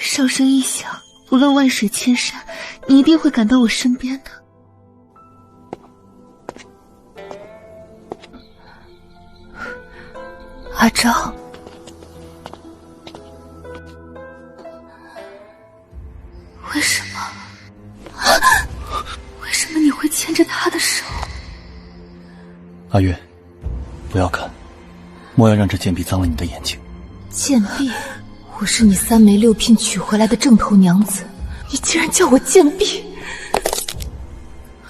上声一响，无论万水千山，你一定会赶到我身边的。阿昭，为什么？为什么你会牵着他的手？阿月，不要看，莫要让这贱婢脏了你的眼睛。贱婢？我是你三媒六聘娶回来的正头娘子，你竟然叫我贱婢！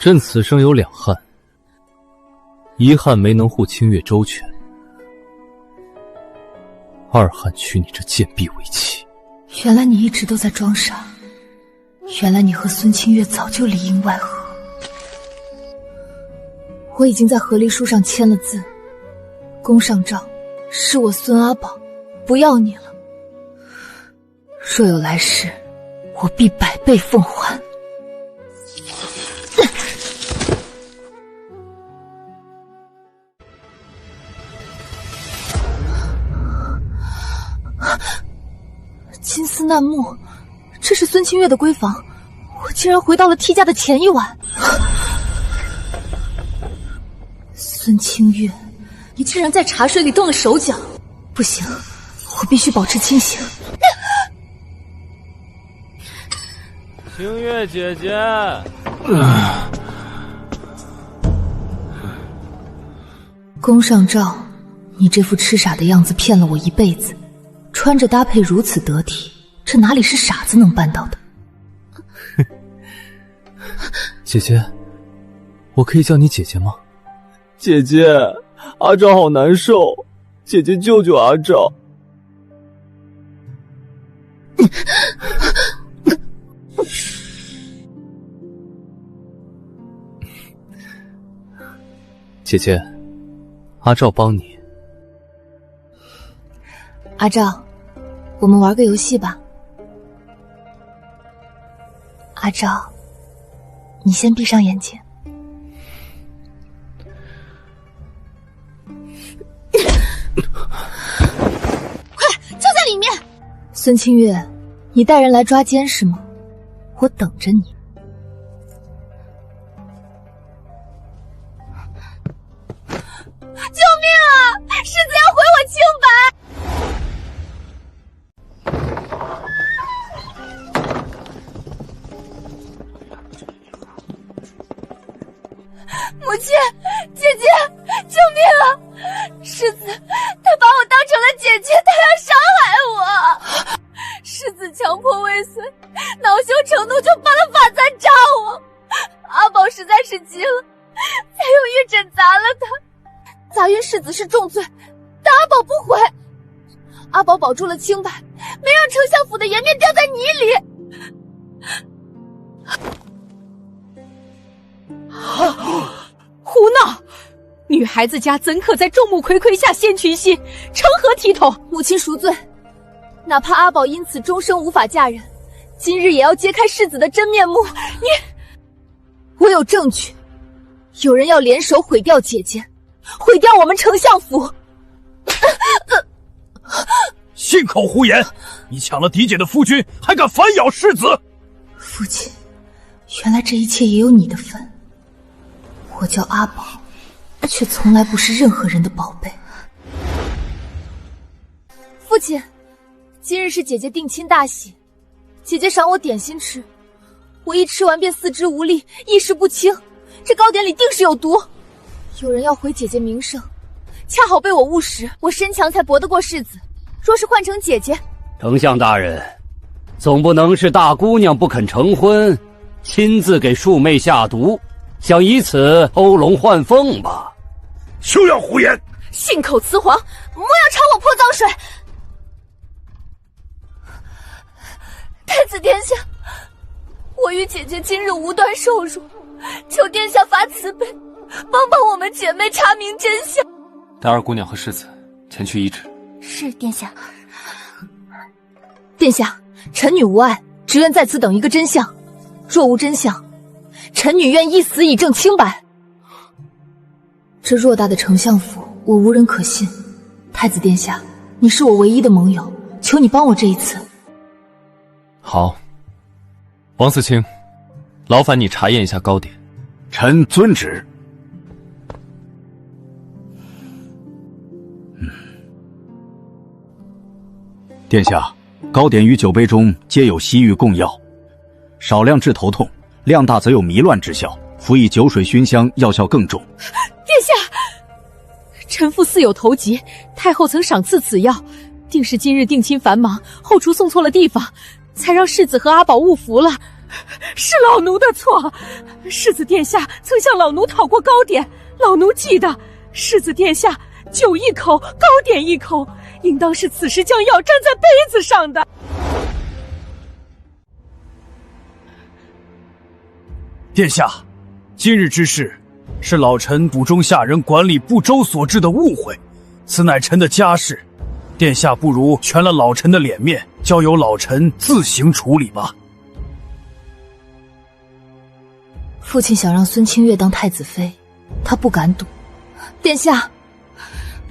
朕此生有两憾，一憾没能护清月周全，二憾娶你这贱婢为妻。原来你一直都在装傻，原来你和孙清月早就里应外合。我已经在和离书上签了字，公上诏，是我孙阿宝，不要你了。若有来世，我必百倍奉还。金丝楠木，这是孙清月的闺房，我竟然回到了替嫁的前一晚。孙清月，你竟然在茶水里动了手脚！不行，我必须保持清醒。清月姐姐，公上诏，你这副痴傻的样子骗了我一辈子，穿着搭配如此得体，这哪里是傻子能办到的？姐姐，我可以叫你姐姐吗？姐姐，阿昭好难受，姐姐救救阿昭。姐姐，阿昭帮你。阿昭，我们玩个游戏吧。阿昭，你先闭上眼睛。快，就在里面！孙清月，你带人来抓奸是吗？我等着你。救命啊！世子要毁我清白！母亲，姐姐，救命啊！世子，他把我当成了姐姐，他要伤害我。世子强迫未遂，恼羞成怒就发了法簪扎我。阿宝实在是急了，才用玉枕砸了他。砸晕世子是重罪，但阿宝不悔。阿宝保住了清白，没让丞相府的颜面掉在泥里。胡闹！女孩子家怎可在众目睽睽下掀裙膝，成何体统？母亲赎罪，哪怕阿宝因此终生无法嫁人，今日也要揭开世子的真面目。我有证据，有人要联手毁掉姐姐，毁掉我们丞相府。信口胡言！你抢了嫡姐的夫君，还敢反咬世子！父亲，原来这一切也有你的份。我叫阿宝，却从来不是任何人的宝贝。父亲，今日是姐姐定亲大喜，姐姐赏我点心吃，我一吃完便四肢无力，意识不清，这糕点里定是有毒。有人要毁姐姐名声，恰好被我误食，我身强才搏得过世子。若是换成姐姐，丞相大人，总不能是大姑娘不肯成婚，亲自给庶妹下毒，想以此偷龙换凤吧？休要胡言！信口雌黄，莫要朝我泼脏水！太子殿下，我与姐姐今日无端受辱，求殿下发慈悲，帮帮我们姐妹查明真相。带二姑娘和世子前去医治。是殿下。殿下，臣女无碍，只愿在此等一个真相。若无真相，臣女愿一死以证清白。这偌大的丞相府，我无人可信。太子殿下，你是我唯一的盟友，求你帮我这一次。好，王四清，劳烦你查验一下糕点。臣遵旨。殿下，糕点与酒杯中皆有西域供药，少量治头痛，量大则有迷乱之效，辅以酒水熏香，药效更重。殿下，臣妇似有头疾，太后曾赏赐此药，定是今日定亲繁忙，后厨送错了地方，才让世子和阿宝误服了。是老奴的错，世子殿下曾向老奴讨过糕点，老奴记得，世子殿下酒一口，糕点一口，应当是此时将药蘸在杯子上的。殿下，今日之事是老臣府中下人管理不周所致的误会，此乃臣的家事，殿下不如全了老臣的脸面，交由老臣自行处理吧。父亲想让孙清月当太子妃，他不敢赌。殿下，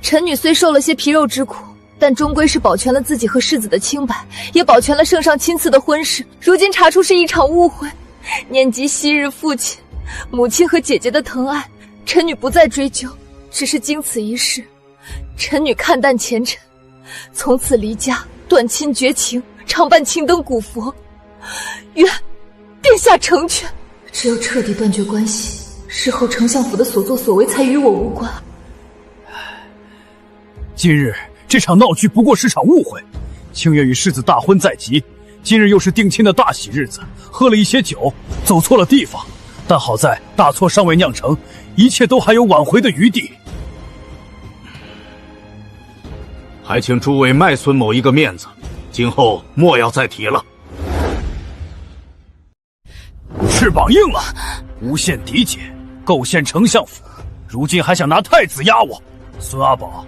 臣女虽受了些皮肉之苦，但终归是保全了自己和世子的清白，也保全了圣上亲赐的婚事。如今查出是一场误会，念及昔日父亲、母亲和姐姐的疼爱，臣女不再追究，只是经此一事，臣女看淡前尘，从此离家，断亲绝情，常伴青灯古佛。愿殿下成全。只有彻底断绝关系，事后丞相府的所作所为才与我无关。今日这场闹剧不过是场误会，清月与世子大婚在即，今日又是定亲的大喜日子，喝了一些酒，走错了地方，但好在大错尚未酿成，一切都还有挽回的余地。还请诸位卖孙某一个面子，今后莫要再提了。翅膀硬了，诬陷嫡姐，构陷丞相府，如今还想拿太子压我。孙阿宝，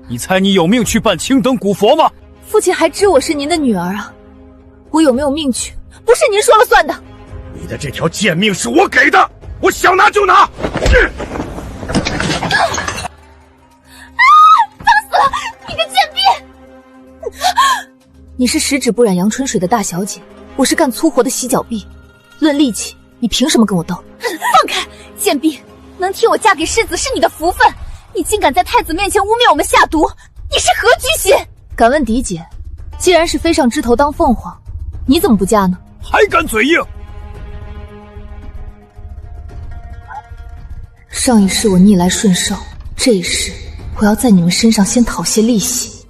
你猜你有命去办青灯古佛吗？父亲还知我是您的女儿啊，我有没有命去，不是您说了算的。你的这条贱命是我给的，我想拿就拿。烦死了，你个贱婢！你是十指不染阳春水的大小姐，我是干粗活的洗脚婢。论力气，你凭什么跟我斗？放开！贱婢，能替我嫁给世子是你的福分，你竟敢在太子面前污蔑我们下毒，你是何居心？敢问嫡姐，既然是飞上枝头当凤凰，你怎么不嫁呢？还敢嘴硬！上一世我逆来顺受，这一世我要在你们身上先讨些利息。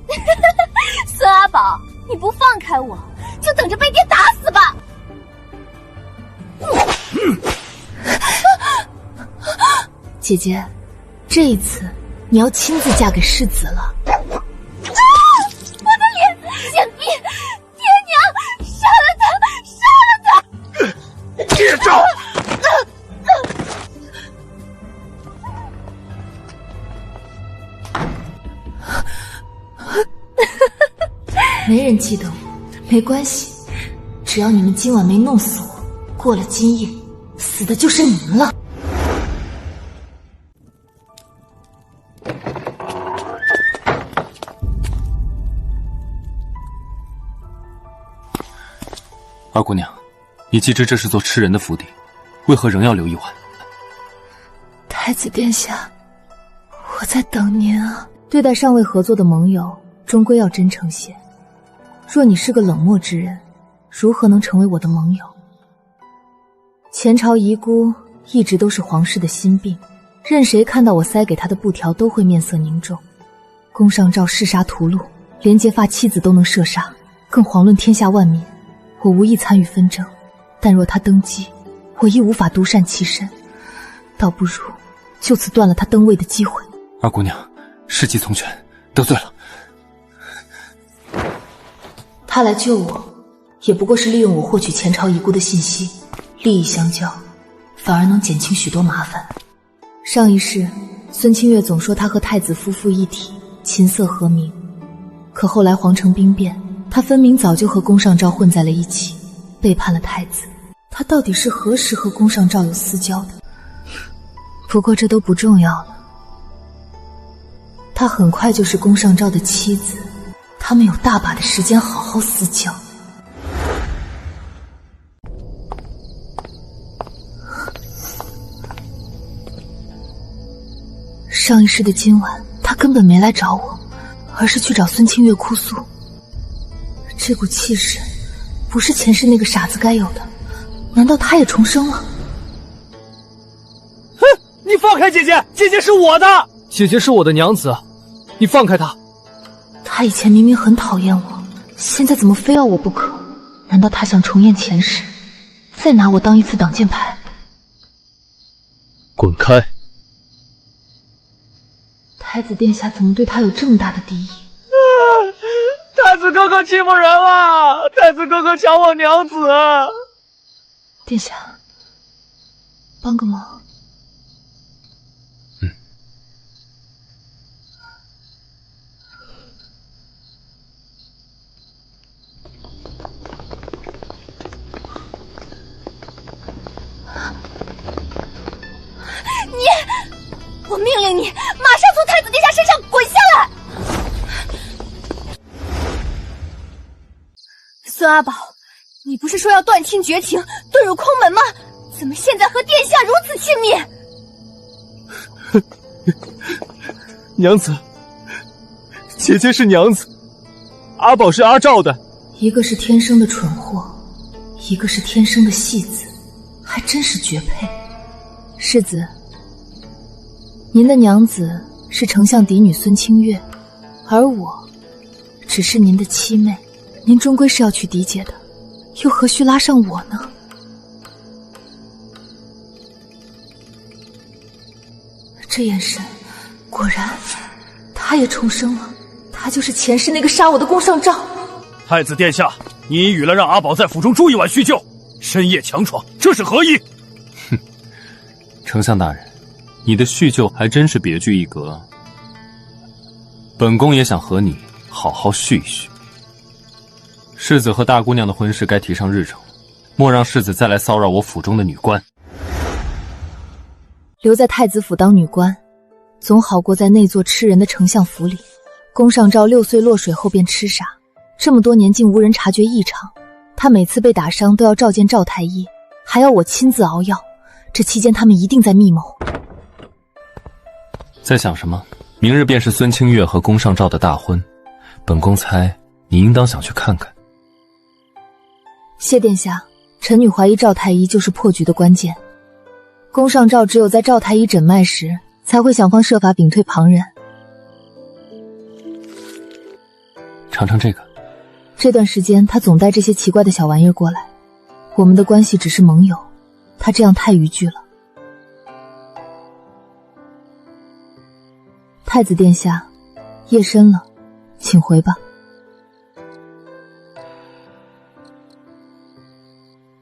孙阿宝，你不放开我，就等着被爹打死吧！姐姐，这一次你要亲自嫁给世子了。我的脸！贱婢，爹娘，杀了他！杀了他！孽障！没人记得我，没关系，只要你们今晚没弄死我，过了今夜，死的就是你们了。二姑娘，你既知这是座吃人的府邸，为何仍要留一晚？太子殿下，我在等您啊。对待尚未合作的盟友，终归要真诚些。若你是个冷漠之人，如何能成为我的盟友？前朝遗孤一直都是皇室的心病，任谁看到我塞给他的布条都会面色凝重。宫上诏嗜杀屠戮，连结发妻子都能射杀，更遑论天下万民。我无意参与纷争，但若他登基，我亦无法独善其身，倒不如就此断了他登位的机会。二姑娘，世纪从权，得罪了。他来救我，也不过是利用我获取前朝遗孤的信息，利益相交，反而能减轻许多麻烦。上一世，孙清月总说他和太子夫妇一体，琴瑟和鸣，可后来皇城兵变，他分明早就和宫上诏混在了一起，背叛了太子。他到底是何时和宫上诏有私交的？不过这都不重要了，他很快就是宫上诏的妻子，他们有大把的时间好好私交。上一世的今晚，他根本没来找我，而是去找孙清月哭诉。这股气势，不是前世那个傻子该有的，难道他也重生了？哼！你放开姐姐，姐姐是我的，姐姐是我的娘子，你放开她。他以前明明很讨厌我，现在怎么非要我不可？难道他想重演前世，再拿我当一次挡箭牌？滚开！太子殿下怎么对他有这么大的敌意？太子哥哥欺负人了！太子哥哥抢我娘子！殿下，帮个忙。我命令你，马上从太子殿下身上滚下来！孙阿宝，你不是说要断亲绝情，遁入空门吗？怎么现在和殿下如此亲密？娘子，姐姐是娘子，阿宝是阿照的。一个是天生的蠢货，一个是天生的戏子，还真是绝配。世子，您的娘子是丞相嫡女孙清月，而我只是您的妻妹，您终归是要娶嫡姐的，又何须拉上我呢？这眼神，果然，他也重生了，他就是前世那个杀我的宫上照。太子殿下，你已允了让阿宝在府中住一晚叙旧，深夜强闯，这是何意？哼，丞相大人，你的叙旧还真是别具一格。本宫也想和你好好叙一叙。世子和大姑娘的婚事该提上日程，莫让世子再来骚扰我府中的女官。留在太子府当女官，总好过在那座吃人的丞相府里。宫上照6岁落水后便痴傻，这么多年竟无人察觉异常。他每次被打伤都要召见赵太医，还要我亲自熬药。这期间他们一定在密谋。在想什么？明日便是孙清月和宫上照的大婚，本宫猜你应当想去看看。谢殿下，臣女怀疑赵太医就是破局的关键。宫上照只有在赵太医诊脉时，才会想方设法屏退旁人。尝尝这个。这段时间他总带这些奇怪的小玩意儿过来，我们的关系只是盟友，他这样太逾矩了。太子殿下，夜深了，请回吧。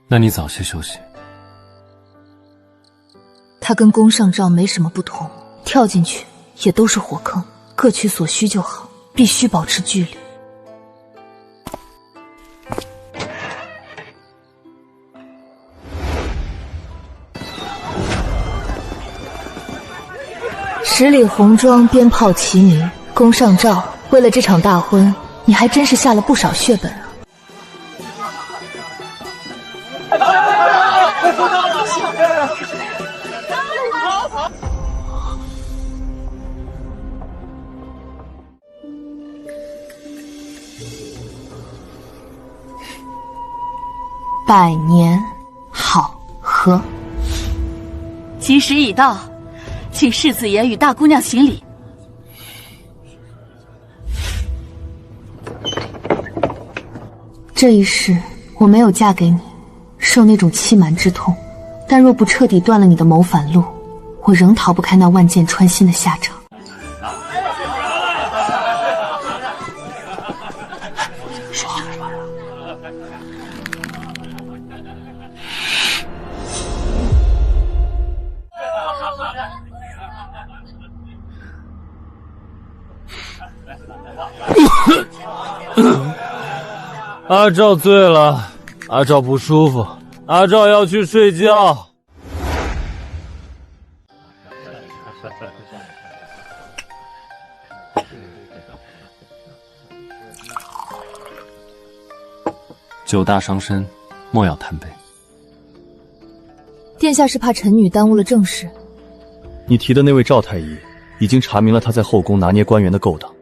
那你早些休息。他跟宫上照没什么不同，跳进去也都是火坑，各取所需就好，必须保持距离。十里红妆，鞭炮齐鸣，宫上照，为了这场大婚，你还真是下了不少血本啊！百年好合，吉时已到，请世子爷与大姑娘行礼。这一世我没有嫁给你，受那种欺瞒之痛，但若不彻底断了你的谋反路，我仍逃不开那万箭穿心的下场。阿照醉了，阿照不舒服，阿照要去睡觉。酒大伤身，莫要贪杯。殿下是怕臣女耽误了正事。你提的那位赵太医，已经查明了他在后宫拿捏官员的勾当，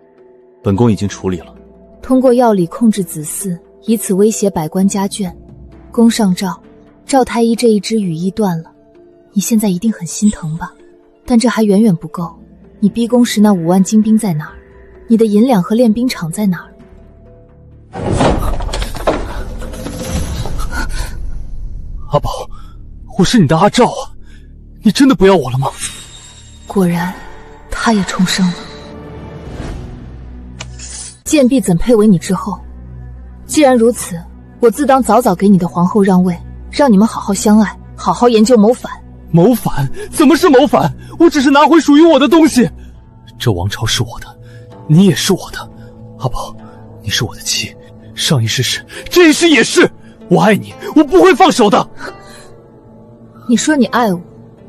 本宫已经处理了。通过药理控制子嗣，以此威胁百官家眷。宫上诏，赵太医这一支羽翼断了，你现在一定很心疼吧？但这还远远不够。你逼宫时那5万精兵在哪儿？你的银两和练兵场在哪儿？阿宝，我是你的阿赵啊，你真的不要我了吗？果然，他也重生了。贱婢怎配为你之后？既然如此，我自当早早给你的皇后让位，让你们好好相爱，好好研究谋反。谋反？怎么是谋反？我只是拿回属于我的东西。这王朝是我的，你也是我的。阿宝，你是我的妻，上一世是，这一世也是。我爱你，我不会放手的。你说你爱我，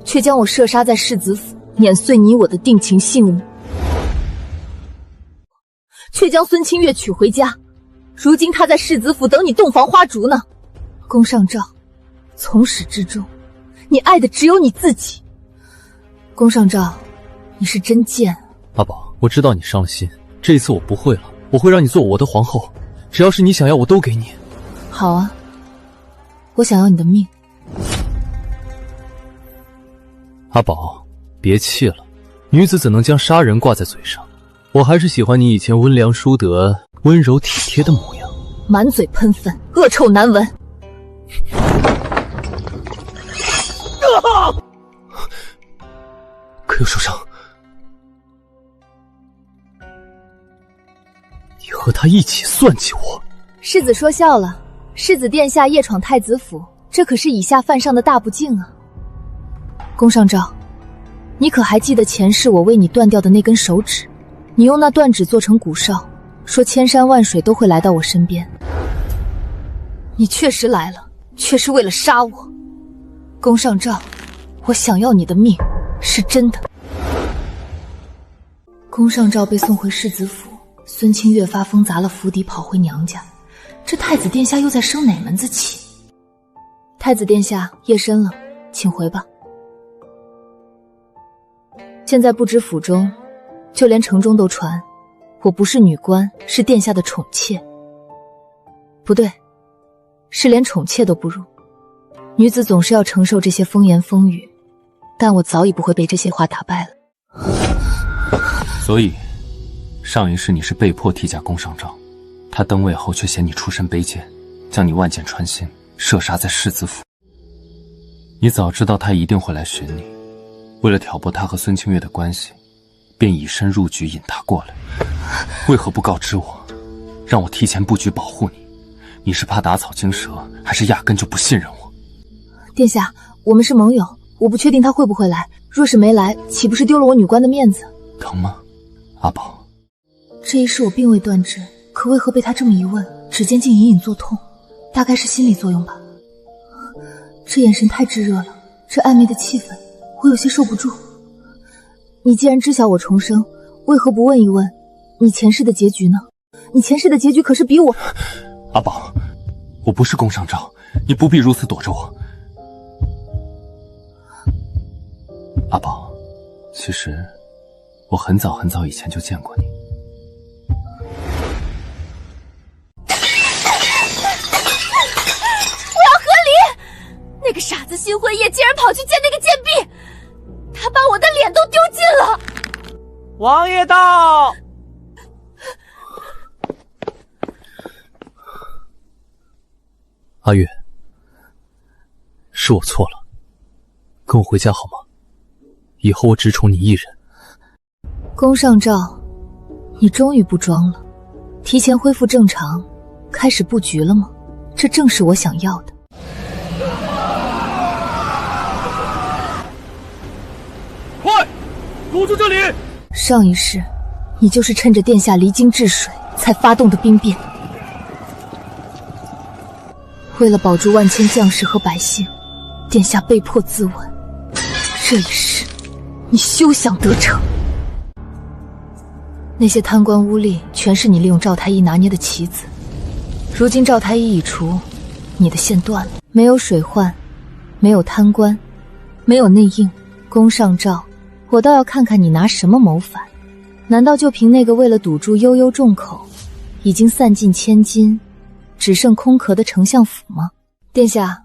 却将我射杀在世子府，碾碎你我的定情信物，却将孙清月娶回家。如今他在世子府等你洞房花烛呢。宫上诏，从始至终，你爱的只有你自己。宫上诏，你是真贱。阿宝，我知道你伤了心，这一次我不会了，我会让你做我的皇后，只要是你想要，我都给你。好啊，我想要你的命。阿宝，别气了，女子怎能将杀人挂在嘴上？我还是喜欢你以前温良淑德、温柔体贴的模样。满嘴喷粪，恶臭难闻。可有受伤？你和他一起算计我？世子说笑了，世子殿下夜闯太子府，这可是以下犯上的大不敬啊。宫上诏，你可还记得前世我为你断掉的那根手指？你用那断指做成骨哨，说千山万水都会来到我身边。你确实来了，却是为了杀我。宫上诏，我想要你的命，是真的。宫上诏被送回世子府，孙清月发疯砸了府邸，跑回娘家。这太子殿下又在生哪门子气？太子殿下，夜深了，请回吧。现在不止府中，就连城中都传，我不是女官，是殿下的宠妾。不对，是连宠妾都不如。女子总是要承受这些风言风语，但我早已不会被这些话打败了。所以，上一世你是被迫替嫁宫上诏，他登位后却嫌你出身卑贱，将你万箭穿心，射杀在世子府。你早知道他一定会来寻你，为了挑拨他和孙清月的关系，便以身入局引他过来。为何不告知我，让我提前布局保护你？你是怕打草惊蛇，还是压根就不信任我？殿下，我们是盟友，我不确定他会不会来，若是没来，岂不是丢了我女官的面子？疼吗，阿宝？这一世我并未断指，可为何被他这么一问，指尖竟隐隐作痛？大概是心理作用吧。这眼神太炙热了，这暧昧的气氛，我有些受不住。你既然知晓我重生，为何不问一问你前世的结局呢？你前世的结局可是比我……阿宝，我不是宫上诏，你不必如此躲着我。阿宝，其实我很早很早以前就见过你。我要和离！那个傻子心灰意竟然跑去见那个贱婢，他把我的脸都丢尽了。王爷到！阿月，是我错了，跟我回家好吗？以后我只宠你一人。宫上诏，你终于不装了，提前恢复正常，开始布局了吗？这正是我想要的。快，堵住这里！上一世，你就是趁着殿下离京治水才发动的兵变。为了保住万千将士和百姓，殿下被迫自刎。这一世，你休想得逞。那些贪官污吏，全是你利用赵太医拿捏的棋子。如今赵太医已除，你的线断了。没有水患，没有贪官，没有内应，宫上诏，我倒要看看你拿什么谋反。难道就凭那个为了堵住悠悠众口，已经散尽千金，只剩空壳的丞相府吗？殿下，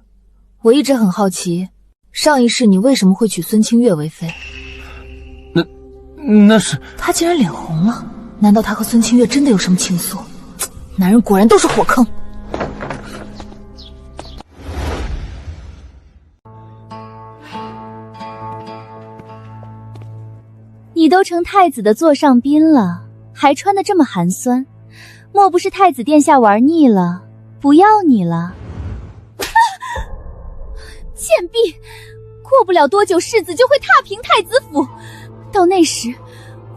我一直很好奇，上一世你为什么会娶孙清月为妃？那是……他竟然脸红了，难道他和孙清月真的有什么情愫？男人果然都是火坑。你都成太子的座上宾了，还穿得这么寒酸，莫不是太子殿下玩腻了，不要你了？贱婢，过不了多久，世子就会踏平太子府，到那时，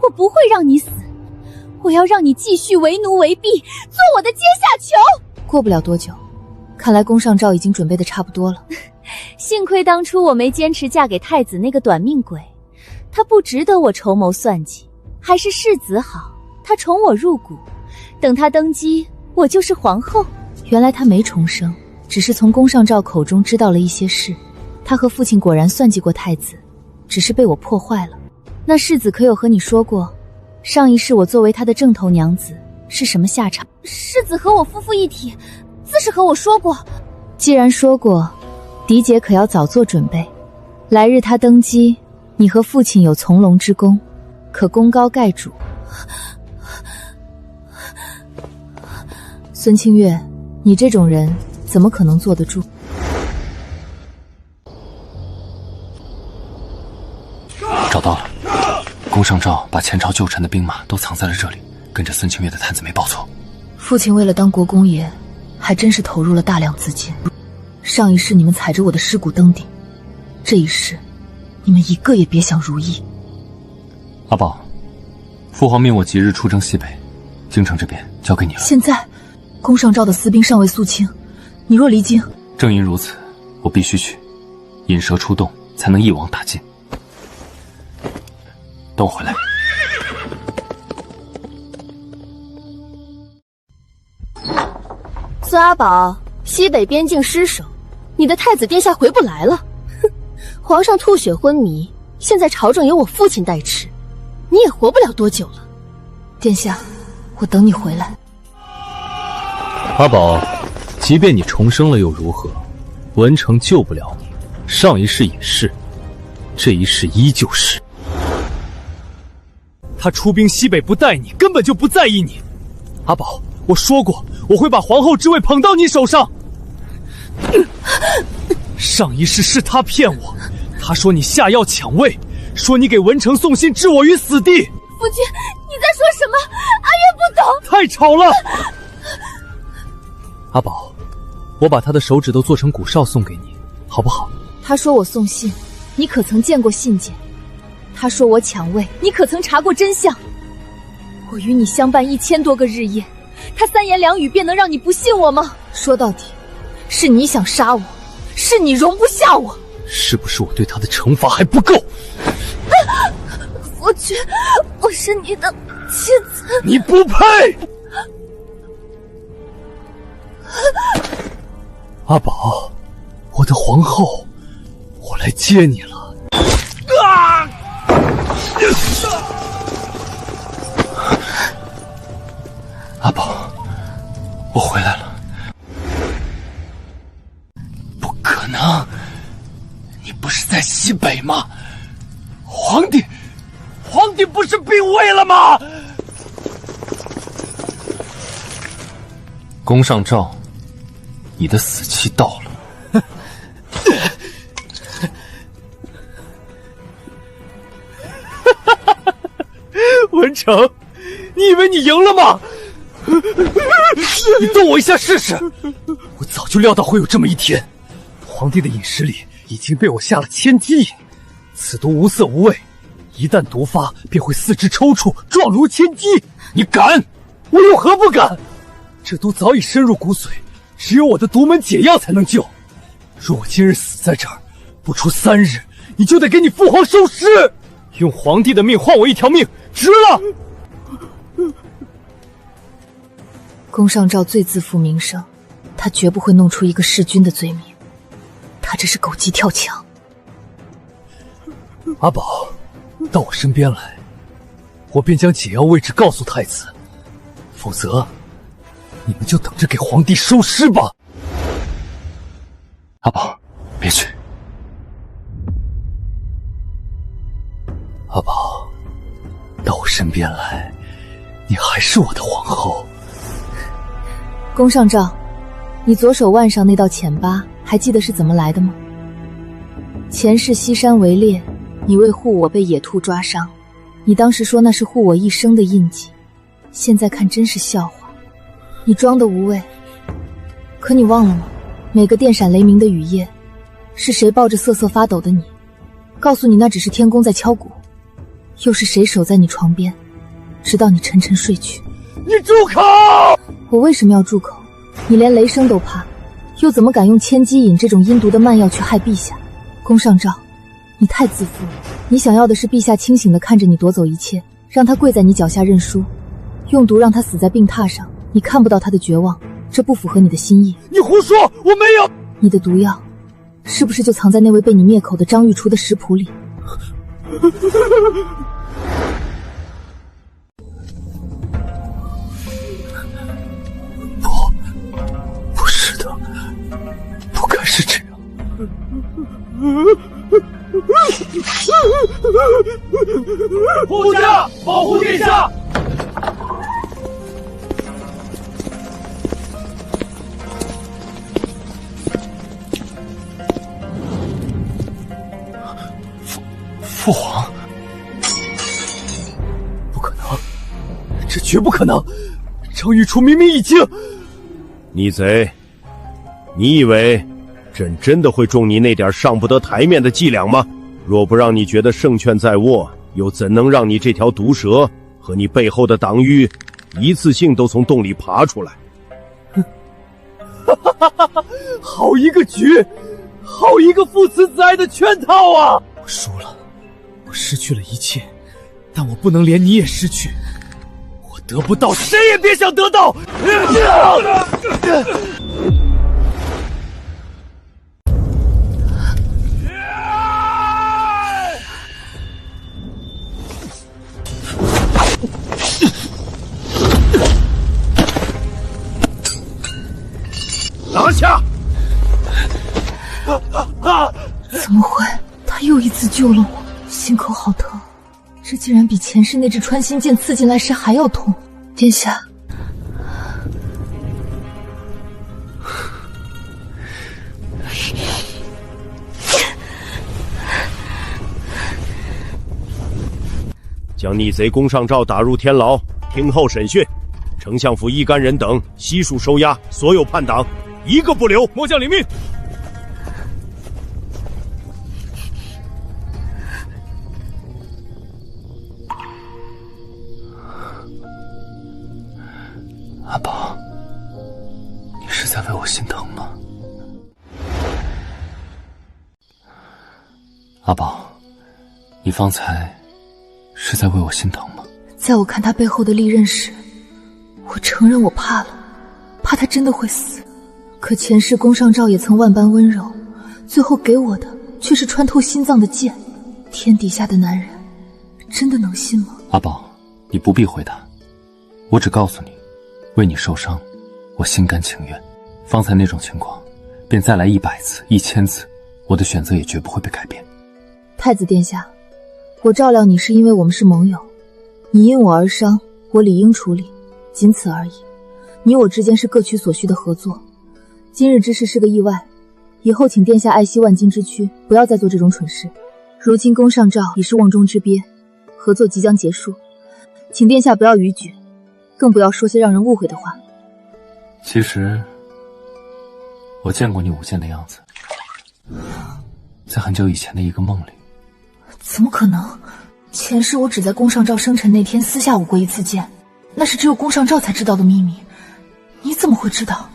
我不会让你死，我要让你继续为奴为婢，做我的阶下囚。过不了多久，看来宫上诏已经准备的差不多了。幸亏当初我没坚持嫁给太子那个短命鬼。他不值得我筹谋算计，还是世子好，他宠我入骨，等他登基，我就是皇后。原来他没重生，只是从宫上诏口中知道了一些事。他和父亲果然算计过太子，只是被我破坏了。那世子可有和你说过，上一世我作为他的正头娘子是什么下场？世子和我夫妇一体，自是和我说过。既然说过，嫡姐可要早做准备，来日他登基，你和父亲有从龙之功，可功高盖主。孙清月，你这种人怎么可能坐得住？找到了，宫上诏把前朝旧臣的兵马都藏在了这里，跟着孙清月的探子没报错。父亲为了当国公爷，还真是投入了大量资金。上一世你们踩着我的尸骨登顶，这一世你们一个也别想如意。阿宝，父皇命我即日出征西北，京城这边交给你了。现在宫上诏的私兵尚未肃清，你若离京，正因如此，我必须去，引蛇出洞，才能一网打尽。等我回来。孙阿宝，西北边境失守，你的太子殿下回不来了。哼，皇上吐血昏迷，现在朝政由我父亲代持，你也活不了多久了。殿下，我等你回来。阿宝，即便你重生了又如何？文成救不了你，上一世也是，这一世依旧是。他出兵西北不带你，根本就不在意你。阿宝，我说过，我会把皇后之位捧到你手上。上一世是他骗我，他说你下药抢位，说你给文成送信置我于死地。夫君，你在说什么？阿月不懂。太吵了。阿宝，我把他的手指头做成骨哨送给你，好不好？他说我送信，你可曾见过信件？他说我抢位，你可曾查过真相？我与你相伴1000多个日夜，他3言2语便能让你不信我吗？说到底，是你想杀我，是你容不下我。是不是我对他的惩罚还不够？夫君，我是你的妻子。你不配！阿宝，我的皇后，我来接你了。阿宝，我回来了。不可能，你不是在西北吗？皇帝不是病危了吗？宫上诏，你的死期到了。文成，你以为你赢了吗？你动我一下试试！我早就料到会有这么一天。皇帝的饮食里已经被我下了千机饮，此毒无色无味，一旦毒发便会四肢抽搐，状如千机。你敢？我有何不敢？这毒早已深入骨髓，只有我的独门解药才能救。若我今日死在这儿，不出3日，你就得给你父皇收尸。用皇帝的命换我一条命，值了！宫上诏最自负名声，他绝不会弄出一个弑君的罪名，他这是狗急跳墙。阿宝，到我身边来，我便将解药位置告诉太子，否则你们就等着给皇帝收尸吧。阿宝，别去。阿宝，到我身边来，你还是我的皇后。宫上照，你左手腕上那道浅疤，还记得是怎么来的吗？前世西山围猎，你为护我被野兔抓伤，你当时说那是护我一生的印记，现在看真是笑话。你装得无畏，可你忘了吗？每个电闪雷鸣的雨夜，是谁抱着瑟瑟发抖的你，告诉你那只是天公在敲鼓？又是谁守在你床边，直到你沉沉睡去？你住口！我为什么要住口？你连雷声都怕，又怎么敢用千机饮这种阴毒的慢药去害陛下？宫上照，你太自负了。你想要的是陛下清醒地看着你夺走一切，让他跪在你脚下认输，用毒让他死在病榻上，你看不到他的绝望，这不符合你的心意。你胡说，我没有。你的毒药是不是就藏在那位被你灭口的张玉厨的食谱里？不是的，不该是这样。护驾，保护殿下！父皇，不可能，这绝不可能！张玉厨明明已经……逆贼，你以为朕真的会中你那点上不得台面的伎俩吗？若不让你觉得胜券在握，又怎能让你这条毒蛇和你背后的党羽一次性都从洞里爬出来？好一个局，好一个父慈子爱的圈套啊！我输了，我失去了一切，但我不能连你也失去。我得不到，谁也别想得到！拿下！怎么会？他又一次救了我，心口好疼，这竟然比前世那支穿心剑刺进来时还要痛。殿下，将逆贼宫上照打入天牢，听候审讯。丞相府一干人等悉数收押，所有叛党一个不留。末将领命。阿宝，你是在为我心疼吗？阿宝，你方才是在为我心疼吗？在我看他背后的利刃时，我承认我怕了，怕他真的会死。可前世宫上照也曾万般温柔，最后给我的却是穿透心脏的剑。天底下的男人，真的能信吗？阿宝，你不必回答，我只告诉你，为你受伤，我心甘情愿。方才那种情况，便再来100次、1000次，我的选择也绝不会被改变。太子殿下，我照料你是因为我们是盟友，你因我而伤，我理应处理，仅此而已。你我之间是各取所需的合作。今日之事是个意外，以后请殿下爱惜万金之躯，不要再做这种蠢事。如今宫上照已是瓮中之鳖，合作即将结束，请殿下不要逾矩，更不要说些让人误会的话。其实我见过你舞剑的样子，在很久以前的一个梦里。怎么可能？前世我只在宫上照生辰那天私下舞过一次剑，那是只有宫上照才知道的秘密。你怎么会知道？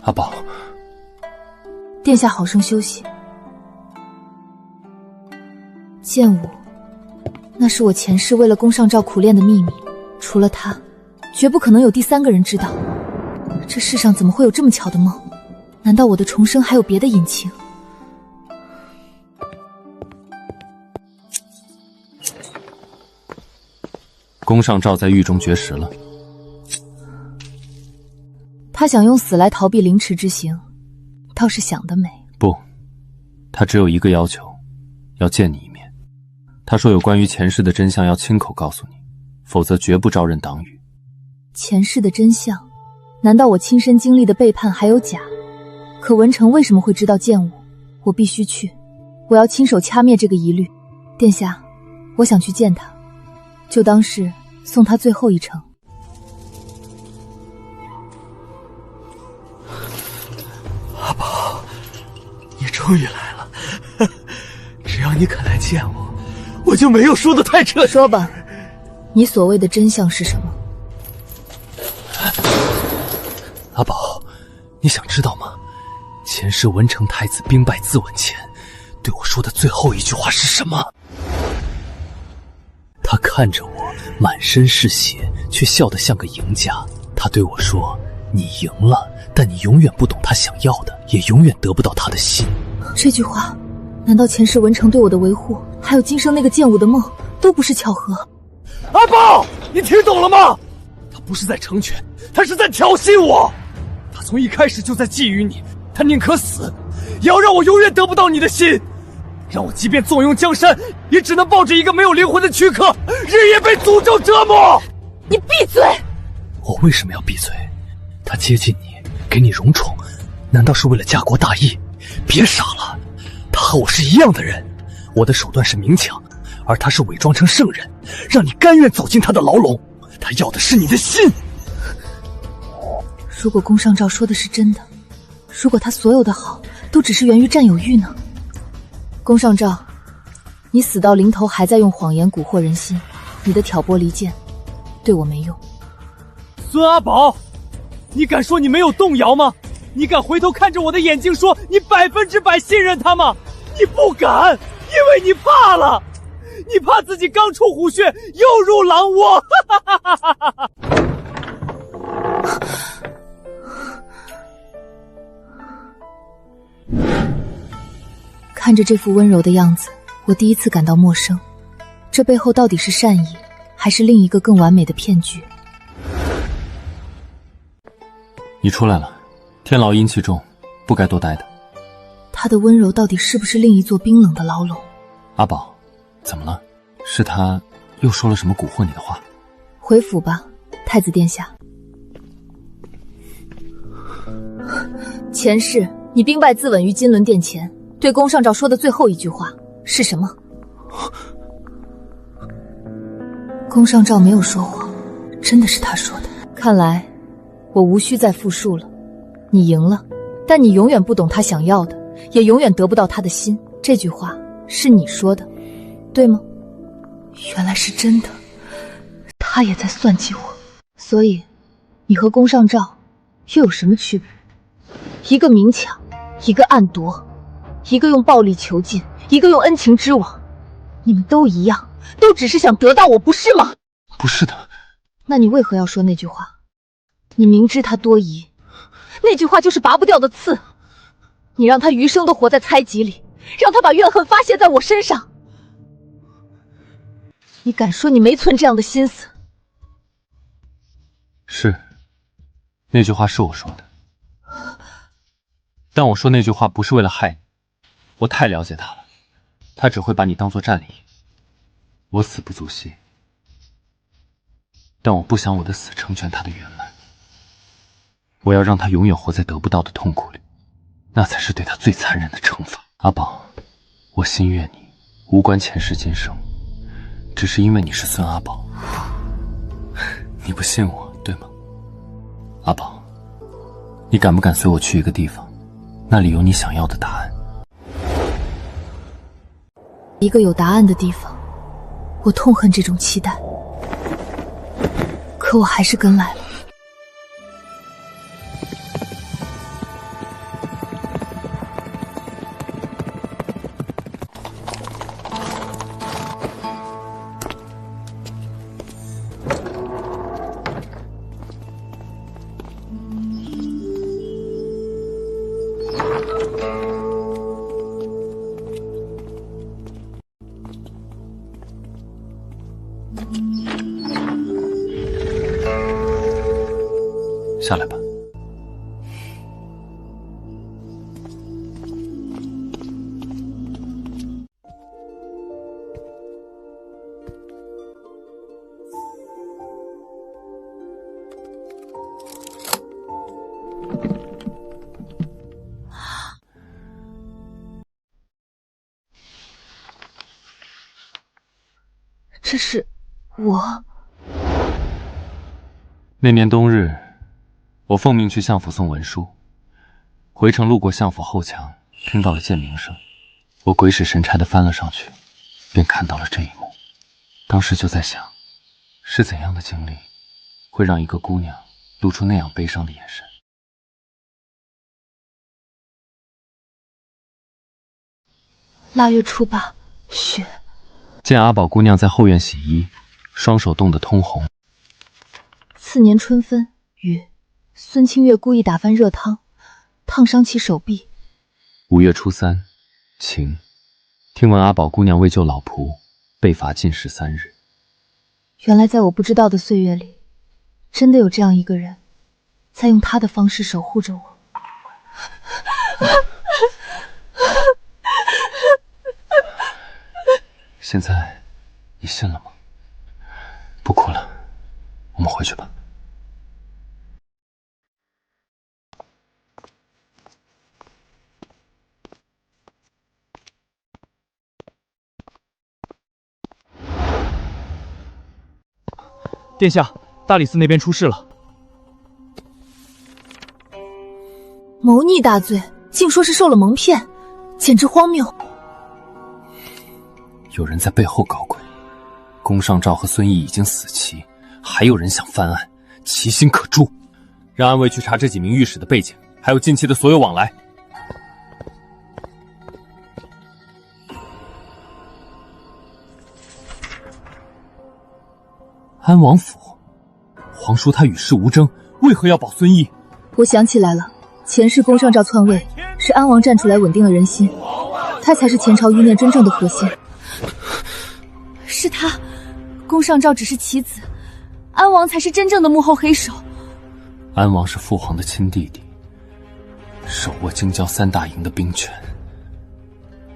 阿宝，殿下好生休息。剑舞，那是我前世为了宫上照苦练的秘密，除了他，绝不可能有第三个人知道。这世上怎么会有这么巧的梦？难道我的重生还有别的隐情？宫上照在狱中绝食了。他想用死来逃避凌迟之刑，倒是想得美。不，他只有一个要求，要见你一面。他说有关于前世的真相要亲口告诉你，否则绝不招认党羽。前世的真相，难道我亲身经历的背叛还有假？可文成为什么会知道见我？我必须去，我要亲手掐灭这个疑虑。殿下，我想去见他，就当是送他最后一程。阿宝，你终于来了，只要你肯来见我，我就没有说的太彻。说吧，你所谓的真相是什么？阿宝，你想知道吗？前世文成太子兵败自刎前对我说的最后一句话是什么？他看着我满身是血，却笑得像个赢家。他对我说，你赢了，但你永远不懂他想要的，也永远得不到他的心。这句话，难道前世文成对我的维护，还有今生那个剑舞的梦，都不是巧合？阿宝，你听懂了吗？他不是在成全，他是在挑衅我。他从一开始就在觊觎你，他宁可死，也要让我永远得不到你的心，让我即便坐拥江山，也只能抱着一个没有灵魂的躯壳，日夜被诅咒折磨。你闭嘴！我为什么要闭嘴？他接近你，给你荣宠，难道是为了家国大义？别傻了，他和我是一样的人，我的手段是明抢，而他是伪装成圣人，让你甘愿走进他的牢笼。他要的是你的心。如果宫上照说的是真的，如果他所有的好都只是源于占有欲呢？宫上照，你死到临头还在用谎言蛊惑人心，你的挑拨离间对我没用。孙阿宝，你敢说你没有动摇吗？你敢回头看着我的眼睛说你100%信任他吗？你不敢，因为你怕了，你怕自己刚出虎穴又入狼窝。看着这副温柔的样子，我第一次感到陌生。这背后到底是善意，还是另一个更完美的骗局？你出来了，天牢阴气重，不该多待的。他的温柔到底是不是另一座冰冷的牢笼？阿宝，怎么了？是他又说了什么蛊惑你的话？回府吧，太子殿下。前世你兵败自刎于金轮殿前，对宫上照说的最后一句话是什么？宫上照没有说谎，真的是他说的。看来我无需再复述了。你赢了，但你永远不懂他想要的，也永远得不到他的心。这句话是你说的，对吗？原来是真的，他也在算计我。所以你和宫上照又有什么区别？一个明抢，一个暗夺，一个用暴力囚禁，一个用恩情织网。你们都一样，都只是想得到我，不是吗？不是的。那你为何要说那句话？你明知他多疑，那句话就是拔不掉的刺。你让他余生都活在猜忌里，让他把怨恨发泄在我身上。你敢说你没存这样的心思？是，那句话是我说的。但我说那句话不是为了害你，我太了解他了，他只会把你当作战利品。我死不足惜，但我不想我的死成全他的圆满。我要让他永远活在得不到的痛苦里，那才是对他最残忍的惩罚。阿宝，我心悦你，无关前世今生，只是因为你是孙阿宝。你不信我，对吗？阿宝，你敢不敢随我去一个地方，那里有你想要的答案？一个有答案的地方，我痛恨这种期待，可我还是跟来了。下来吧。这是我。那年冬日，我奉命去相府送文书，回程路过相府后墙，听到了剑鸣声。我鬼使神差地翻了上去，便看到了这一幕。当时就在想，是怎样的经历，会让一个姑娘露出那样悲伤的眼神？腊月初八，雪。见阿宝姑娘在后院洗衣，双手冻得通红。次年春分，雨，孙清月故意打翻热汤，烫伤其手臂。5月初3，晴。听闻阿宝姑娘为救老仆，被罚禁食3日。原来在我不知道的岁月里，真的有这样一个人，在用他的方式守护着我。现在你信了吗？不哭了，我们回去吧。殿下，大理寺那边出事了。谋逆大罪，竟说是受了蒙骗，简直荒谬。有人在背后搞鬼，宫上照和孙毅已经死期，还有人想翻案，其心可诛。让暗卫去查这几名御史的背景，还有近期的所有往来。安王府，皇叔他与世无争，为何要保孙毅？我想起来了，前世宫上照篡位，是安王站出来稳定了人心，他才是前朝余孽真正的核心。是他，宫上照只是棋子，安王才是真正的幕后黑手。安王是父皇的亲弟弟，手握京郊3大营的兵权，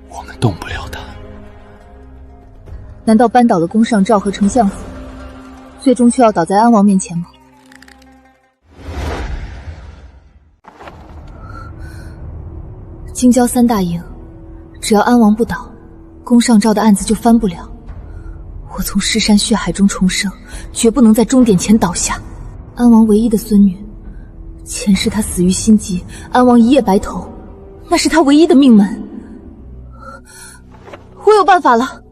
我们动不了他。难道扳倒了宫上照和丞相府，最终却要倒在安王面前吗？京郊3大营，只要安王不倒，宫上照的案子就翻不了。我从尸山血海中重生，绝不能在终点前倒下。安王唯一的孙女，前世他死于心疾，安王一夜白头，那是他唯一的命门。我有办法了。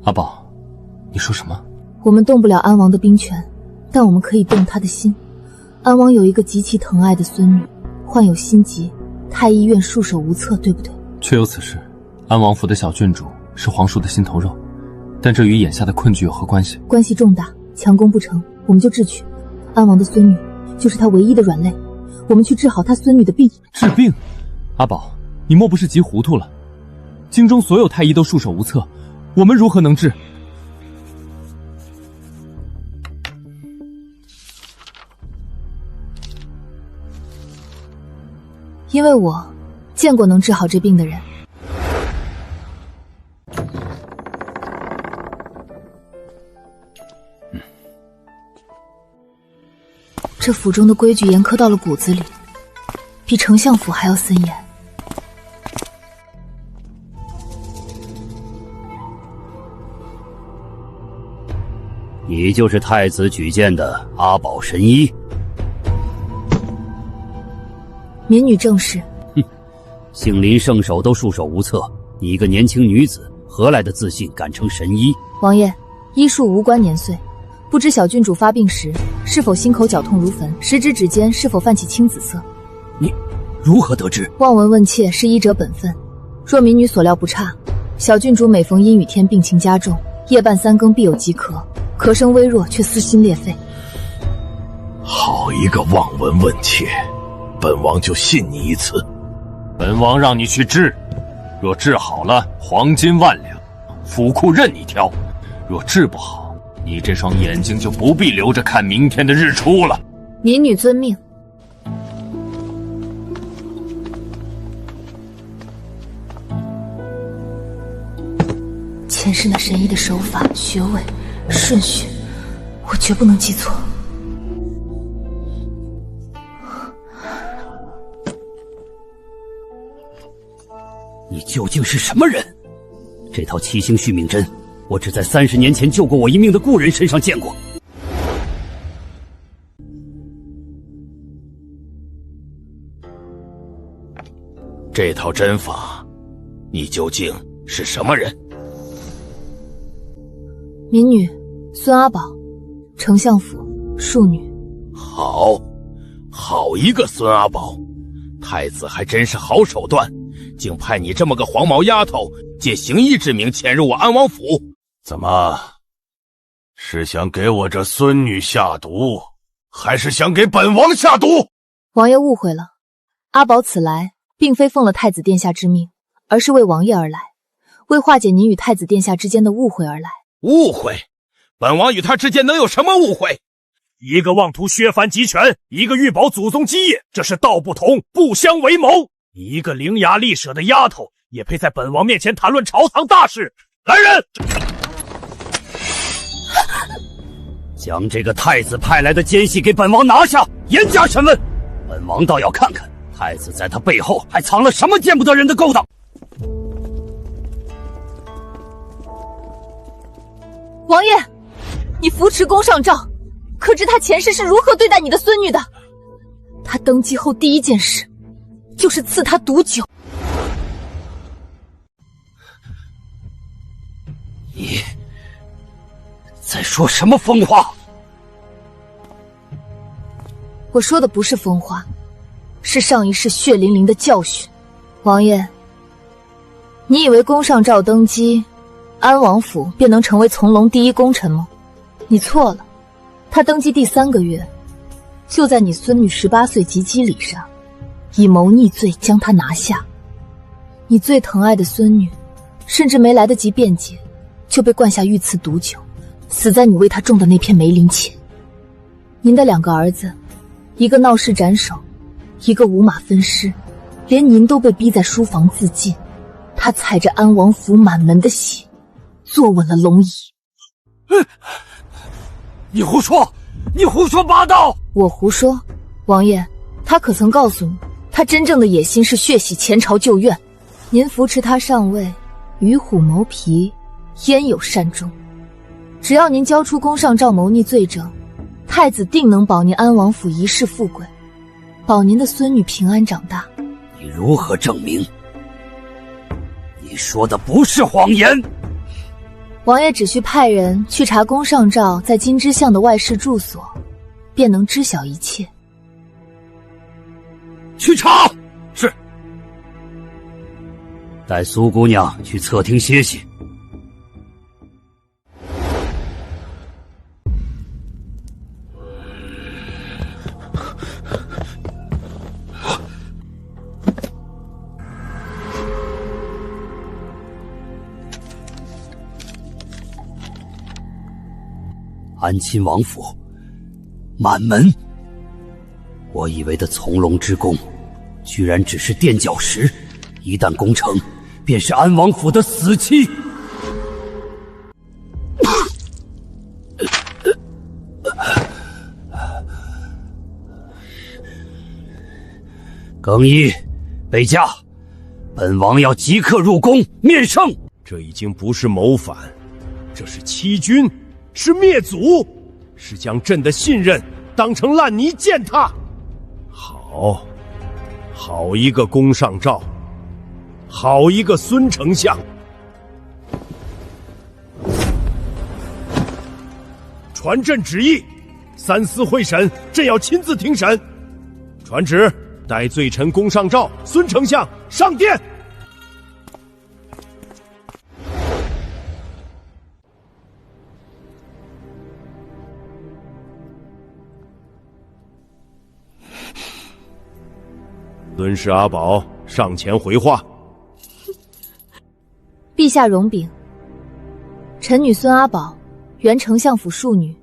阿宝，你说什么？我们动不了安王的兵权，但我们可以动他的心。安王有一个极其疼爱的孙女，患有心疾，太医院束手无策，对不对？确有此事。安王府的小郡主是皇叔的心头肉，但这与眼下的困局有何关系？关系重大，强攻不成，我们就智取。安王的孙女就是他唯一的软肋，我们去治好他孙女的病。治病？阿宝，你莫不是急糊涂了？京中所有太医都束手无策，我们如何能治？因为我见过能治好这病的人。这府中的规矩严苛到了骨子里，比丞相府还要森严。你就是太子举荐的阿宝神医？民女正是。哼，杏林圣手都束手无策，你一个年轻女子，何来的自信敢称神医？王爷，医术无关年岁，不知小郡主发病时是否心口绞痛如焚，食指指尖是否泛起青紫色？你如何得知？望闻问切是医者本分。若民女所料不差，小郡主每逢阴雨天病情加重，夜半3更必有疾咳，咳声微弱却撕心裂肺。好一个望闻问切，本王就信你一次。本王让你去治，若治好了，黄金万两，府库任你挑；若治不好，你这双眼睛就不必留着看明天的日出了。民女遵命。前世那神医的手法、穴位、顺序，我绝不能记错。你究竟是什么人？这套七星续命针，我只在30年前救过我一命的故人身上见过。这套针法，你究竟是什么人？民女孙阿宝，丞相府庶女。好一个孙阿宝！太子还真是好手段，竟派你这么个黄毛丫头借行医之名潜入我安王府。怎么，是想给我这孙女下毒，还是想给本王下毒？王爷误会了，阿宝此来并非奉了太子殿下之命，而是为王爷而来，为化解您与太子殿下之间的误会而来。误会？本王与他之间能有什么误会？一个妄图削藩集权，一个欲保祖宗基业，这是道不同不相为谋。一个伶牙俐舌的丫头也配在本王面前谈论朝堂大事？来人，将这个太子派来的奸细给本王拿下，严加审问。本王倒要看看太子在他背后还藏了什么见不得人的勾当。王爷，你扶持宫上诏，可知他前世是如何对待你的孙女的？他登基后第一件事就是赐他毒酒。你在说什么疯话？我说的不是疯话，是上一世血淋淋的教训。王爷，你以为宫上诏登基，安王府便能成为从龙第一功臣吗？你错了，他登基第3个月，就在你孙女18岁及笄礼上，以谋逆罪将她拿下。你最疼爱的孙女，甚至没来得及辩解，就被灌下御赐毒酒，死在你为她种的那片梅林前。您的2个儿子，一个闹事斩首，一个五马分尸，连您都被逼在书房自尽。他踩着安王府满门的血，坐稳了龙椅。你胡说！你胡说八道！我胡说？王爷，他可曾告诉你，他真正的野心是血洗前朝旧怨？您扶持他上位，与虎谋皮，焉有善终？只要您交出宫上诏谋逆罪证，太子定能保您安王府一世富贵，保您的孙女平安长大。你如何证明你说的不是谎言？王爷只需派人去查宫上诏在金之巷的外室住所，便能知晓一切。去查。是。带苏姑娘去侧厅歇息。安亲王府，满门。我以为的从龙之功，居然只是垫脚石，一旦攻城，便是安王府的死期。更衣，备驾，本王要即刻入宫面圣。这已经不是谋反，这是欺君，是灭祖，是将朕的信任当成烂泥践踏。好一个宫上诏，好一个孙丞相。传朕旨意，3司会审，朕要亲自听审。传旨，带罪臣宫上诏、孙丞相上殿。尊氏阿宝上前回话。陛下容禀，臣女孙阿宝，原丞相府庶女，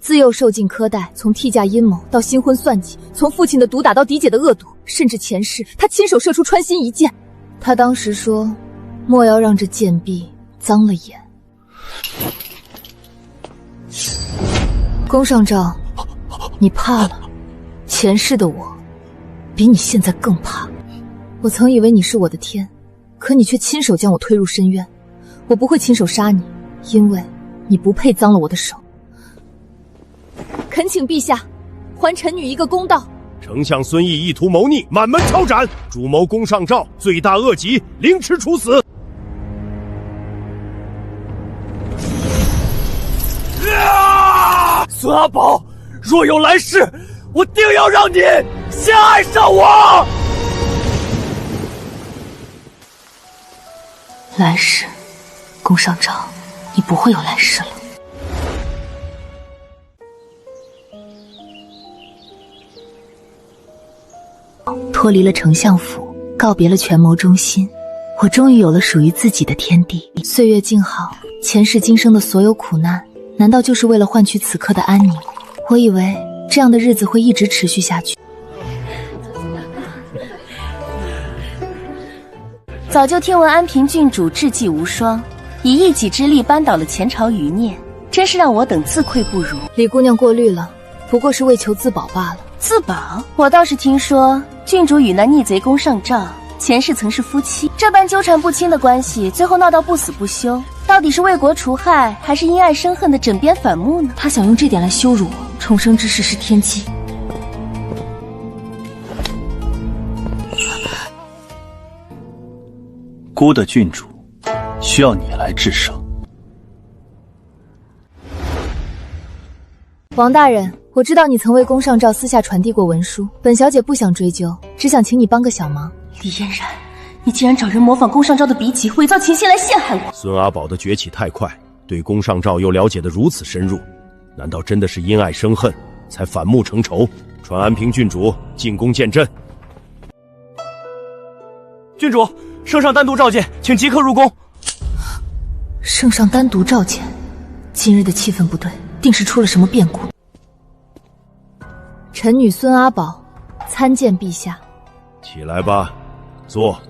自幼受尽苛待，从替嫁阴谋到新婚算计，从父亲的毒打到嫡姐的恶毒，甚至前世他亲手射出穿心一箭。他当时说，莫要让这贱婢脏了眼。宫上照，你怕了。前世的我，比你现在更怕。我曾以为你是我的天，可你却亲手将我推入深渊。我不会亲手杀你，因为你不配脏了我的手。恳请陛下，还臣女一个公道。丞相孙毅意图谋逆，满门抄斩，主谋宫上照罪大恶极，凌迟处死。孙阿宝，若有来世，我定要让你先爱上我。来世，宫上照，你不会有来世了。脱离了丞相府，告别了权谋中心，我终于有了属于自己的天地。岁月静好，前世今生的所有苦难，难道就是为了换取此刻的安宁？我以为这样的日子会一直持续下去。早就听闻安平郡主智计无双，以一己之力扳倒了前朝余孽，真是让我等自愧不如。李姑娘过虑了，不过是为求自保罢了。自保？我倒是听说郡主与那逆贼宫上照前世曾是夫妻，这般纠缠不清的关系，最后闹到不死不休，到底是为国除害，还是因爱生恨的枕边反目呢？他想用这点来羞辱我，重生之事是天机。孤的郡主需要你来制胜。王大人，我知道你曾为宫上照私下传递过文书，本小姐不想追究，只想请你帮个小忙。李嫣然，你竟然找人模仿宫上照的笔迹，伪造情信来陷害我！孙阿宝的崛起太快，对宫上照又了解得如此深入，难道真的是因爱生恨，才反目成仇？传安平郡主进宫见朕。郡主，圣上单独召见，请即刻入宫。圣上单独召见，今日的气氛不对，定是出了什么变故。臣女孙阿宝参见陛下。起来吧，坐。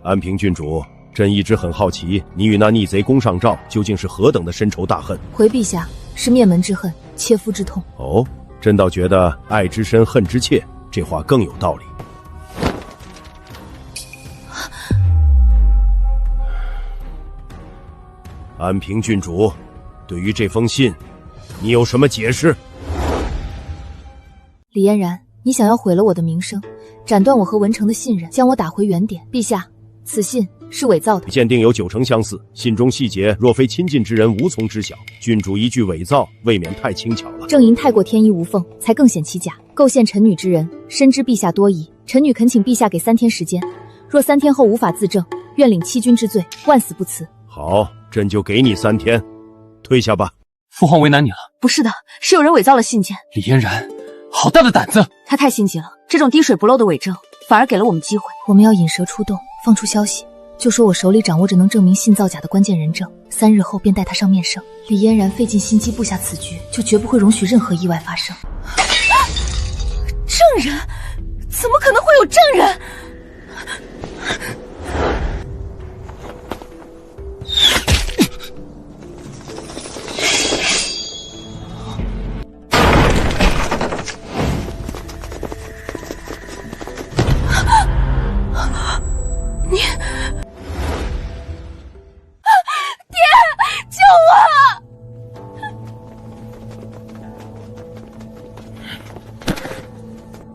安平郡主，朕一直很好奇，你与那逆贼宫上照究竟是何等的深仇大恨？回陛下，是灭门之恨，切肤之痛。哦，朕倒觉得爱之深，恨之切，这话更有道理。安平郡主，对于这封信，你有什么解释？李嫣然，你想要毁了我的名声，斩断我和文成的信任，将我打回原点。陛下，此信是伪造的，鉴定有90%相似，信中细节若非亲近之人，无从知晓。郡主一句伪造，未免太轻巧了。正因太过天衣无缝，才更显其假。构陷臣女之人，深知陛下多疑，臣女恳请陛下给3天时间，若3天后无法自证，愿领欺君之罪，万死不辞。好，朕就给你3天，退下吧。父皇为难你了。不是的，是有人伪造了信件。李嫣然，好大的胆子！他太心急了，这种滴水不漏的伪证，反而给了我们机会。我们要引蛇出洞，放出消息，就说我手里掌握着能证明信造假的关键人证，3日后便带他上面圣。李嫣然费尽心机布下此局，就绝不会容许任何意外发生。证人？怎么可能会有证人？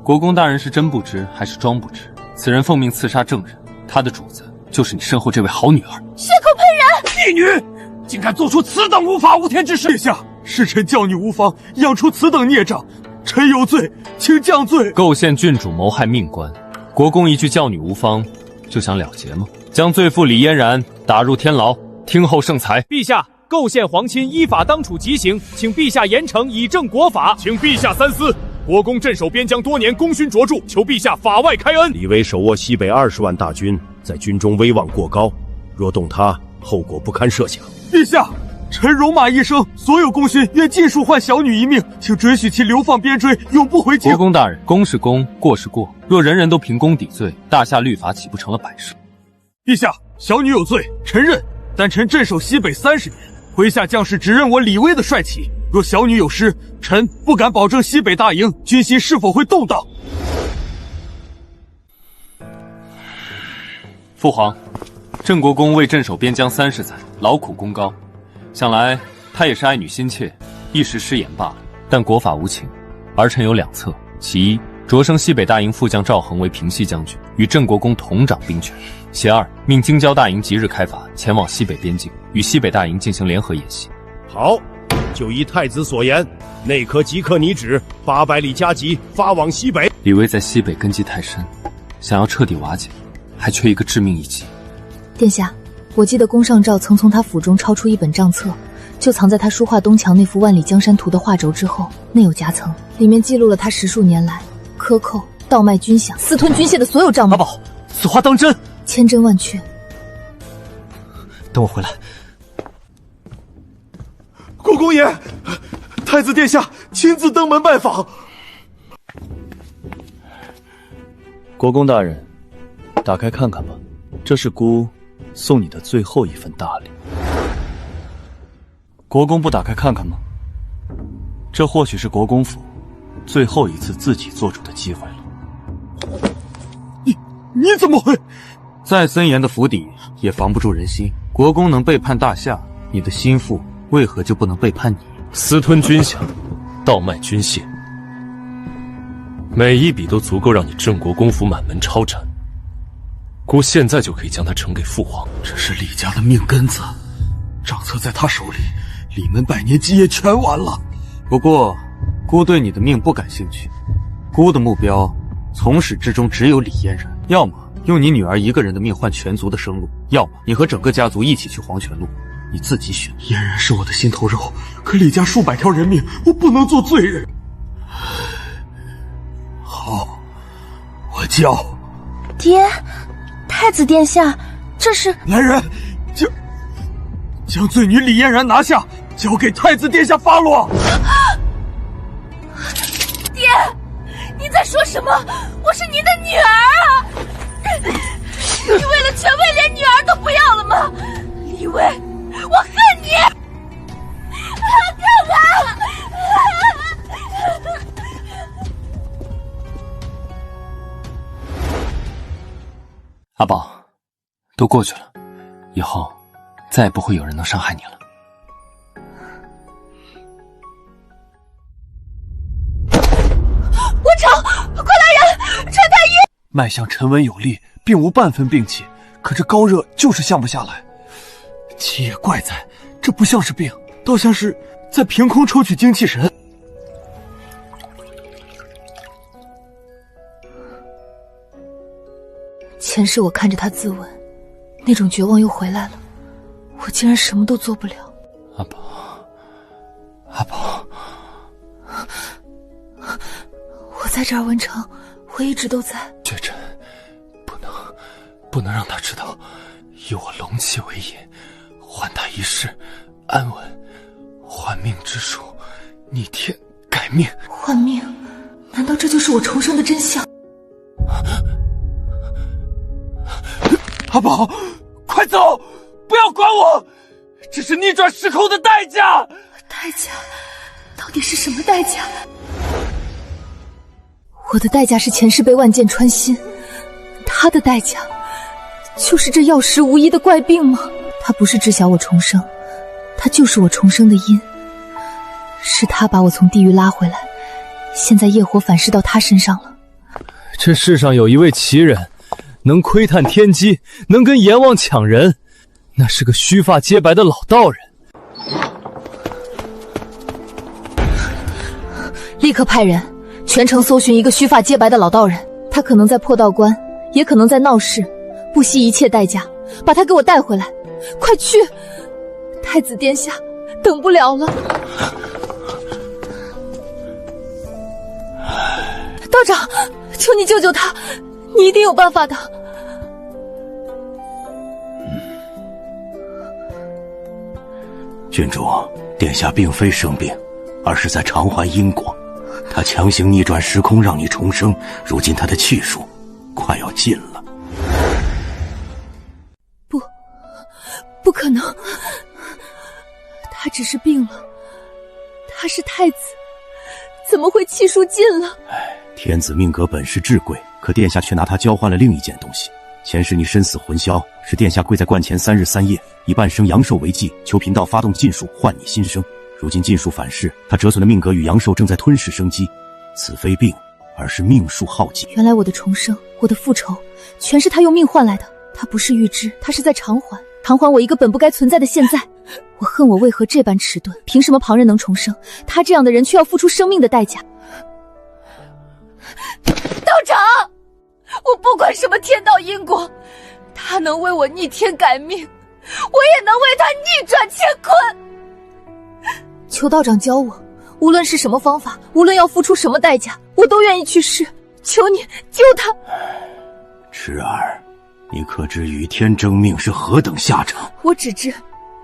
国公大人是真不知还是装不知？此人奉命刺杀证人，他的主子就是你身后这位好女儿。血口喷人！义女，竟敢做出此等无法无天之事！陛下，是臣教女无方，养出此等孽障，臣有罪，请降罪。构陷郡主，谋害命官，国公一句教女无方，就想了结吗？将罪妇李嫣然打入天牢，听候圣裁。陛下，构陷皇亲依法当处极刑，请陛下严惩，以正国法。请陛下三思。国公镇守边疆多年，功勋卓著，求陛下法外开恩。李威手握西北20万大军，在军中威望过高，若动他，后果不堪设想。陛下，臣戎马一生，所有功勋愿尽数换小女一命，请准许其流放边陲，永不回京。国公大人，功是功，过是过，若人人都凭功抵罪，大夏律法岂不成了摆设？陛下，小女有罪，臣认。但臣镇守西北30年，麾下将士只认我李威的帅气。若小女有失，臣不敢保证西北大营军心是否会动荡。父皇，郑国公为镇守边疆30载，劳苦功高，想来他也是爱女心切，一时失言罢了。但国法无情，儿臣有2策：其一，擢升西北大营副将赵恒为平西将军，与郑国公同掌兵权；其二，命京郊大营即日开拔，前往西北边境，与西北大营进行联合演习。好，就依太子所言，内科即刻拟旨，800里加急发往西北。李威在西北根基太深，想要彻底瓦解，还缺一个致命一击。殿下，我记得宫上诏曾从他府中抄出一本账册，就藏在他书画东墙那幅万里江山图的画轴之后，内有夹层，里面记录了他10数年来克扣、倒卖军饷、私吞军械的所有账目。阿宝，此话当真？千真万确。等我回来。国公爷，太子殿下亲自登门拜访。国公大人，打开看看吧，这是姑送你的最后一份大礼。国公不打开看看吗？这或许是国公府最后一次自己做主的机会了。你怎么会？再森严的府邸也防不住人心。国公能背叛大夏，你的心腹为何就不能背叛你？私吞军饷，倒卖军械，每一笔都足够让你郑国公府满门抄斩。姑现在就可以将他呈给父皇。这是李家的命根子，账册在他手里，李门100年基业全完了。不过，姑对你的命不感兴趣。姑的目标从始至终只有李嫣然，要么用你女儿一个人的命换全族的生路，要么你和整个家族一起去黄泉路，你自己选。嫣然是我的心头肉，可李家数百条人命，我不能做罪人。好，我交。爹，太子殿下，这是来人，将罪女李嫣然拿下，交给太子殿下发落。爹，你在说什么？我是你的女儿啊！你为了权位连女儿都不要了吗？李威，我恨你！干嘛？阿宝，都过去了，以后再也不会有人能伤害你了。我朝，快来人！传太医！脉象沉稳有力，并无半分病气，可这高热就是降不下来。奇也怪在，这不像是病，倒像是在凭空抽取精气神。前世我看着他自刎，那种绝望又回来了，我竟然什么都做不了。阿宝，阿宝，我在这儿，文成，我一直都在。绝尘，不能让他知道，以我龙气为引，还他一世安稳，换命之术，逆天改命。换命？难道这就是我重生的真相？阿宝，快走！不要管我，这是逆转时空的代价。代价？到底是什么代价？我的代价是前世被万箭穿心，他的代价就是这药石无医的怪病吗？他不是知晓我重生，他就是我重生的因。是他把我从地狱拉回来，现在业火反噬到他身上了。这世上有一位奇人，能窥探天机，能跟阎王抢人，那是个须发皆白的老道人。立刻派人全城搜寻一个须发皆白的老道人，他可能在破道关，也可能在闹市，不惜一切代价把他给我带回来。快去！太子殿下，等不了了。道长，求你救救他，你一定有办法的。郡主，殿下并非生病，而是在偿还因果。他强行逆转时空让你重生，如今他的气数快要尽了。不可能，他只是病了，他是太子，怎么会气数尽了？天子命格本是至贵，可殿下却拿它交换了另一件东西。前世你身死魂消，是殿下跪在棺前3日3夜，以半生阳寿为祭，求贫道发动禁术换你新生。如今禁术反噬，他折损的命格与阳寿正在吞噬生机，此非病，而是命数耗尽。原来我的重生，我的复仇，全是他用命换来的。他不是预知，他是在偿还我一个本不该存在的现在。我恨我为何这般迟钝，凭什么旁人能重生，他这样的人却要付出生命的代价？道长，我不管什么天道因果，他能为我逆天改命，我也能为他逆转乾坤。求道长教我，无论是什么方法，无论要付出什么代价，我都愿意去试。求你救他。池儿，你可知与天争命是何等下场？我只知，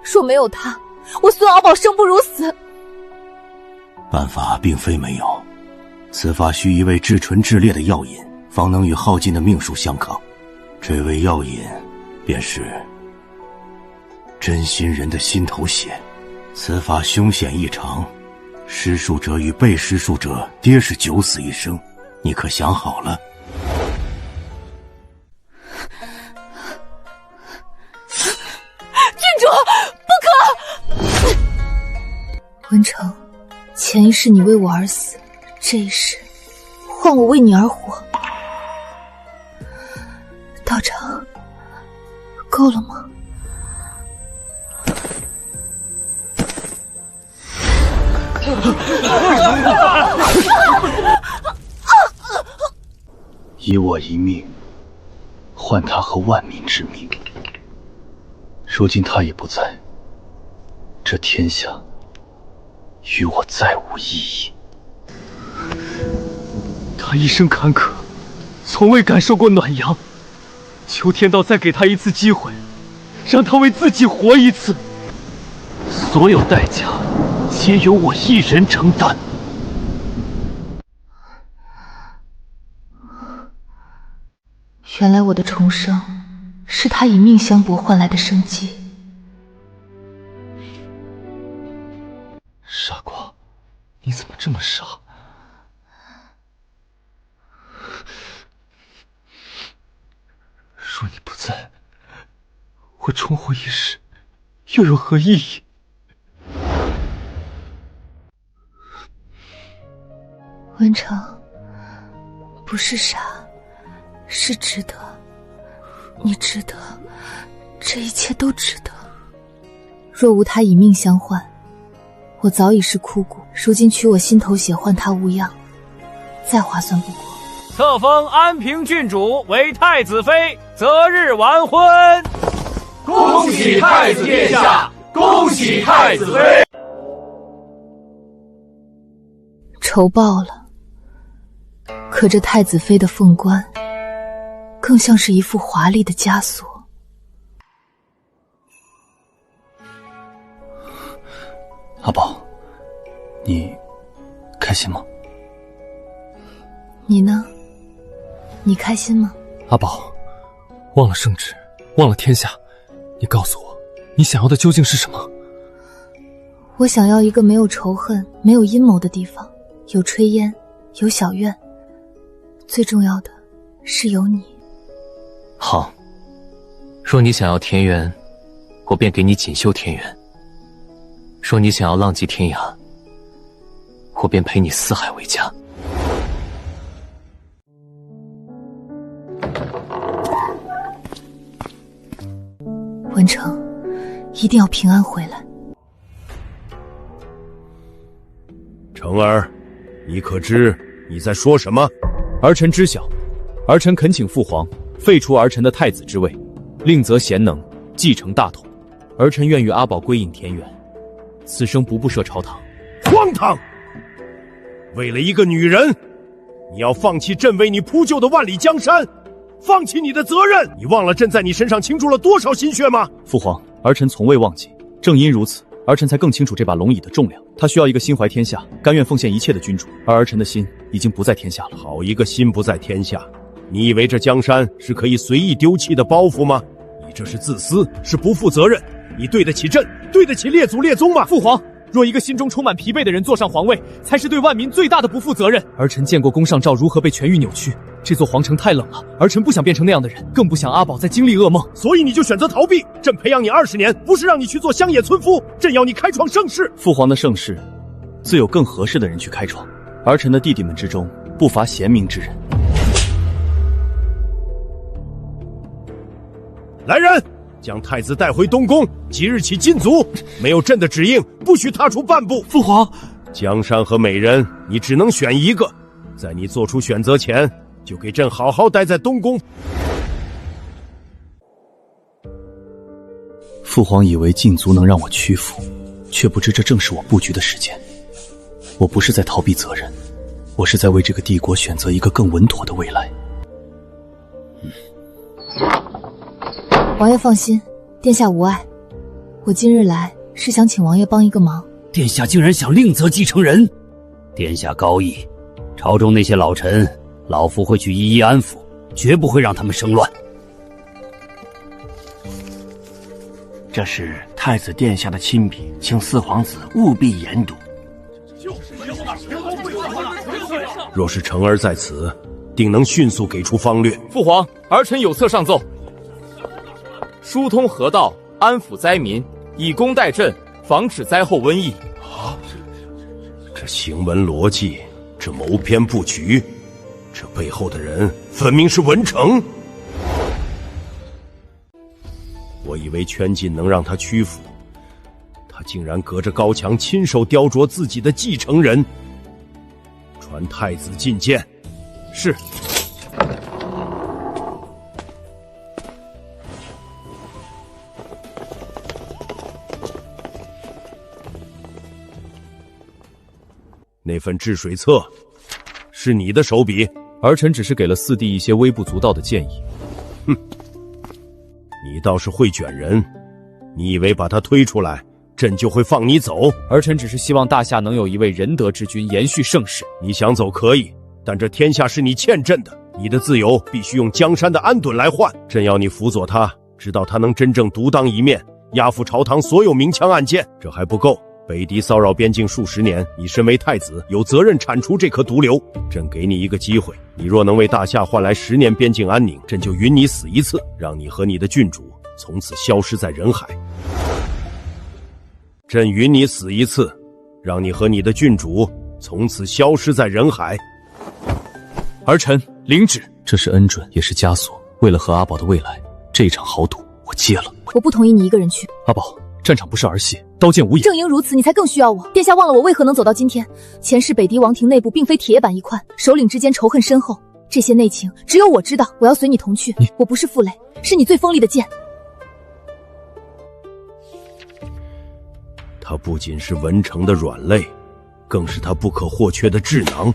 若没有他，我孙敖宝生不如死。办法并非没有，此法需一味至纯至烈的药引，方能与耗尽的命数相抗。这味药引，便是真心人的心头血。此法凶险异常，施术者与被施术者皆是九死一生。你可想好了？郡主，不可！文成，前一世你为我而死，这一世换我为你而活。道长，够了吗？以我一命换他和万民之命，如今他也不在，这天下与我再无意义。他一生坎坷，从未感受过暖阳，求天道再给他一次机会，让他为自己活一次，所有代价皆由我一人承担。原来我的重生是他以命相搏换来的生机。傻瓜，你怎么这么傻？若你不在，我重活一世又有何意义？文成，不是傻，是值得。你值得，这一切都值得。若无他以命相换，我早已是枯骨，如今取我心头血换他无恙，再划算不过。册封安平郡主为太子妃，择日完婚。恭喜太子殿下，恭喜太子妃。仇报了，可这太子妃的凤冠更像是一副华丽的枷锁。阿宝，你开心吗？你呢？你开心吗？阿宝，忘了圣旨，忘了天下，你告诉我，你想要的究竟是什么？我想要一个没有仇恨、没有阴谋的地方，有炊烟，有小院，最重要的是有你。好，若你想要田园，我便给你锦绣田园；若你想要浪迹天涯，我便陪你四海为家。文成，一定要平安回来。成儿，你可知你在说什么？儿臣知晓，儿臣恳请父皇废除儿臣的太子之位，另择贤能继承大统。儿臣愿与阿宝归隐田园，此生不涉朝堂。荒唐！为了一个女人，你要放弃朕为你铺就的万里江山，放弃你的责任？你忘了朕在你身上倾注了多少心血吗？父皇，儿臣从未忘记，正因如此，儿臣才更清楚这把龙椅的重量。他需要一个心怀天下、甘愿奉献一切的君主，而儿臣的心已经不在天下了。好一个心不在天下！你以为这江山是可以随意丢弃的包袱吗？你这是自私，是不负责任。你对得起朕，对得起列祖列宗吗？父皇，若一个心中充满疲惫的人坐上皇位，才是对万民最大的不负责任。儿臣见过宫上诏如何被权欲扭曲。这座皇城太冷了，儿臣不想变成那样的人，更不想阿宝再经历噩梦。所以你就选择逃避。朕培养你20年，不是让你去做乡野村夫，朕要你开创盛世。父皇的盛世，自有更合适的人去开创。儿臣的弟弟们之中，不乏贤明之人。来人，将太子带回东宫，即日起禁足，没有朕的指引，不许踏出半步。父皇，江山和美人，你只能选一个。在你做出选择前，就给朕好好待在东宫。父皇以为禁足能让我屈服，却不知这正是我布局的时间。我不是在逃避责任，我是在为这个帝国选择一个更稳妥的未来。王爷放心，殿下无碍。我今日来是想请王爷帮一个忙。殿下竟然想另择继承人，殿下高义，朝中那些老臣，老夫会去一一安抚，绝不会让他们生乱。这是太子殿下的亲笔，请四皇子务必研读。若是成儿在此，定能迅速给出方略。父皇，儿臣有策上奏：疏通河道，安抚灾民，以工代赈，防止灾后瘟疫。这行文逻辑，这谋篇布局，这背后的人分明是文成。我以为圈禁能让他屈服，他竟然隔着高墙亲手雕琢自己的继承人。传太子觐见。是。那份治水策是你的手笔，儿臣只是给了四弟一些微不足道的建议。哼，你倒是会卷人，你以为把他推出来，朕就会放你走？儿臣只是希望大夏能有一位仁德之君，延续盛世。你想走可以，但这天下是你欠朕的，你的自由必须用江山的安顿来换。朕要你辅佐他，直到他能真正独当一面，压服朝堂所有明枪暗箭。这还不够，北狄骚扰边境数十年，你身为太子，有责任铲除这颗毒瘤。朕给你一个机会，你若能为大夏换来10年边境安宁，朕就允你死一次，让你和你的郡主从此消失在人海。朕允你死一次，让你和你的郡主从此消失在人海。儿臣领旨。这是恩准，也是枷锁。为了和阿宝的未来，这一场豪赌我接了。我不同意你一个人去。阿宝，战场不是儿戏，刀剑无眼。正因如此，你才更需要我。殿下忘了我为何能走到今天？前世北狄王庭内部并非铁板一块，首领之间仇恨深厚，这些内情只有我知道。我要随你同去。我不是负累，是你最锋利的剑。他不仅是文成的软肋，更是他不可或缺的智囊。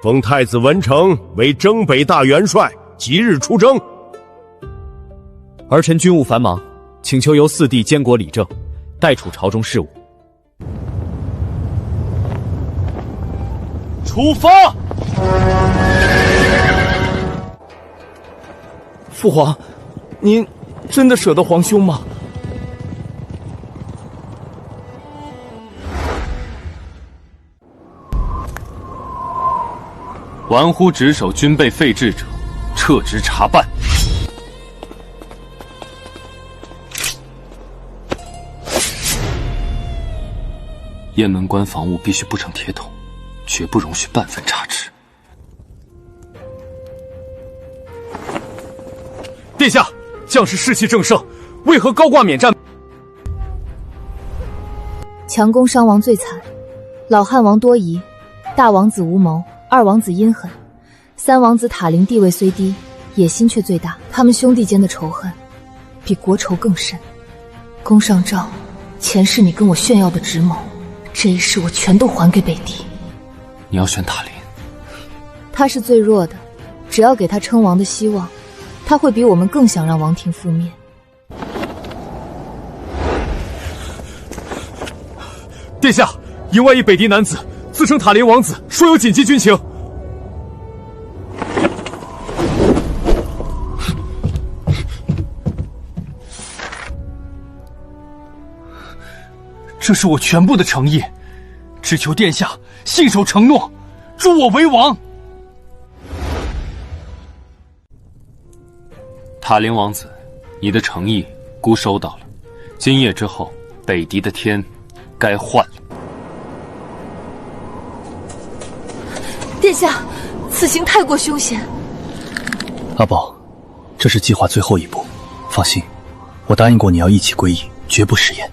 封太子文成为征北大元帅，即日出征。儿臣军务繁忙，请求由四弟监国理政，代处朝中事务。出发！父皇，您真的舍得皇兄吗？玩忽职守军备废置者，撤职查办。雁门关防务必须布成铁桶，绝不容许半分差池。殿下，将士士气正盛，为何高挂免战？强攻伤亡最惨，老汉王多疑，大王子无谋，二王子阴狠，三王子塔林地位虽低，野心却最大。他们兄弟间的仇恨比国仇更甚。宫上诏，前世你跟我炫耀的职谋，这一世我全都还给北狄。你要选塔林？他是最弱的，只要给他称王的希望，他会比我们更想让王庭覆灭。殿下，营外一北狄男子自称塔林王子，说有紧急军情。这是我全部的诚意，只求殿下信守承诺，助我为王。塔林王子，你的诚意孤收到了。今夜之后，北狄的天该换了。殿下，此行太过凶险。阿宝，这是计划最后一步，放心，我答应过你要一起归隐，绝不食言。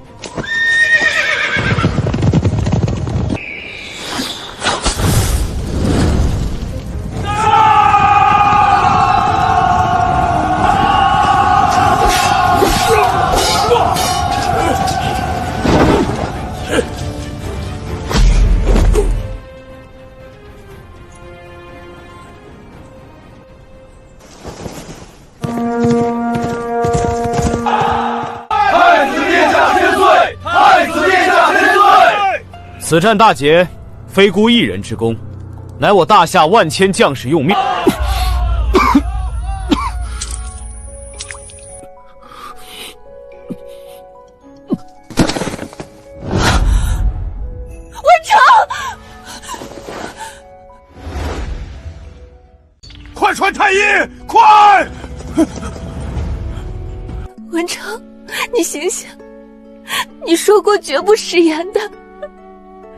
此战大捷，非孤一人之功，乃我大夏万千将士用命。文成，快传太医，快！文成，你醒醒，你说过绝不食言的。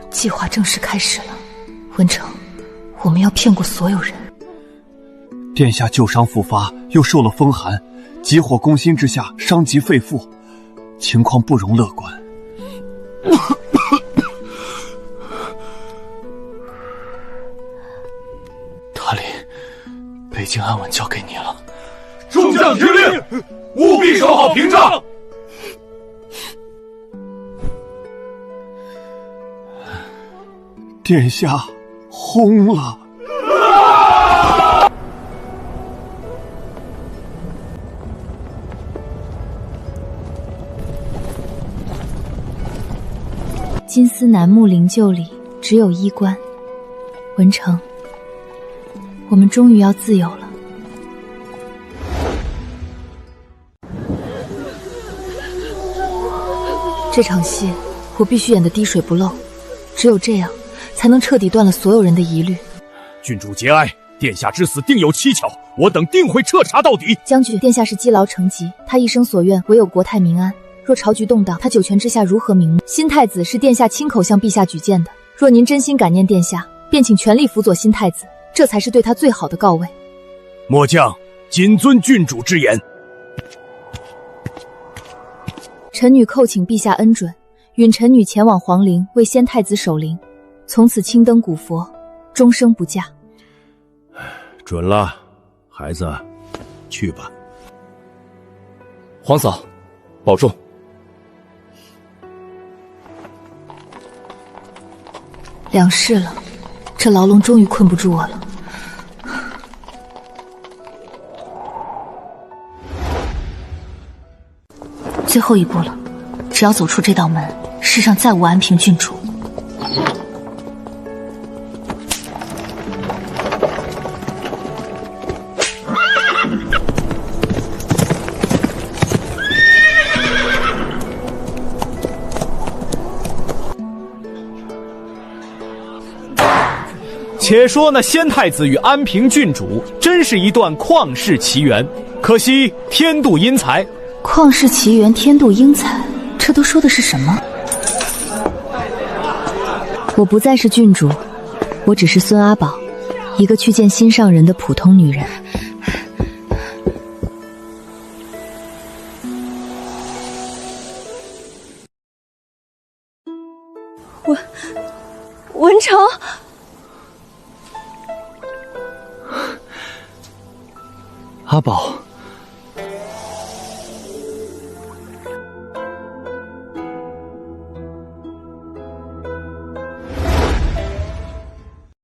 计划正式开始了，文成，我们要骗过所有人。殿下旧伤复发，又受了风寒，急火攻心之下伤及肺腑，情况不容乐观。塔林，北京安稳交给你了。众将听令，务必守好屏障。殿下轰了！金丝楠木灵柩里只有衣冠。文成，我们终于要自由了。这场戏我必须演得滴水不漏，只有这样才能彻底断了所有人的疑虑。郡主节哀，殿下之死定有蹊跷，我等定会彻查到底。将军，殿下是积劳成疾，他一生所愿唯有国泰民安。若朝局动荡，他九泉之下如何瞑目？新太子是殿下亲口向陛下举荐的，若您真心感念殿下，便请全力辅佐新太子，这才是对他最好的告慰。末将谨遵郡主之言。臣女叩请陛下恩准，允臣女前往皇陵为先太子守灵，从此青灯古佛，终生不嫁。准了，孩子，去吧。皇嫂，保重。两世了，这牢笼终于困不住我了。最后一步了，只要走出这道门，世上再无安平郡主。且说那先太子与安平郡主，真是一段旷世奇缘。可惜天妒英才。旷世奇缘，天妒英才，这都说的是什么？我不再是郡主，我只是孙阿宝，一个去见心上人的普通女人。文成，阿宝。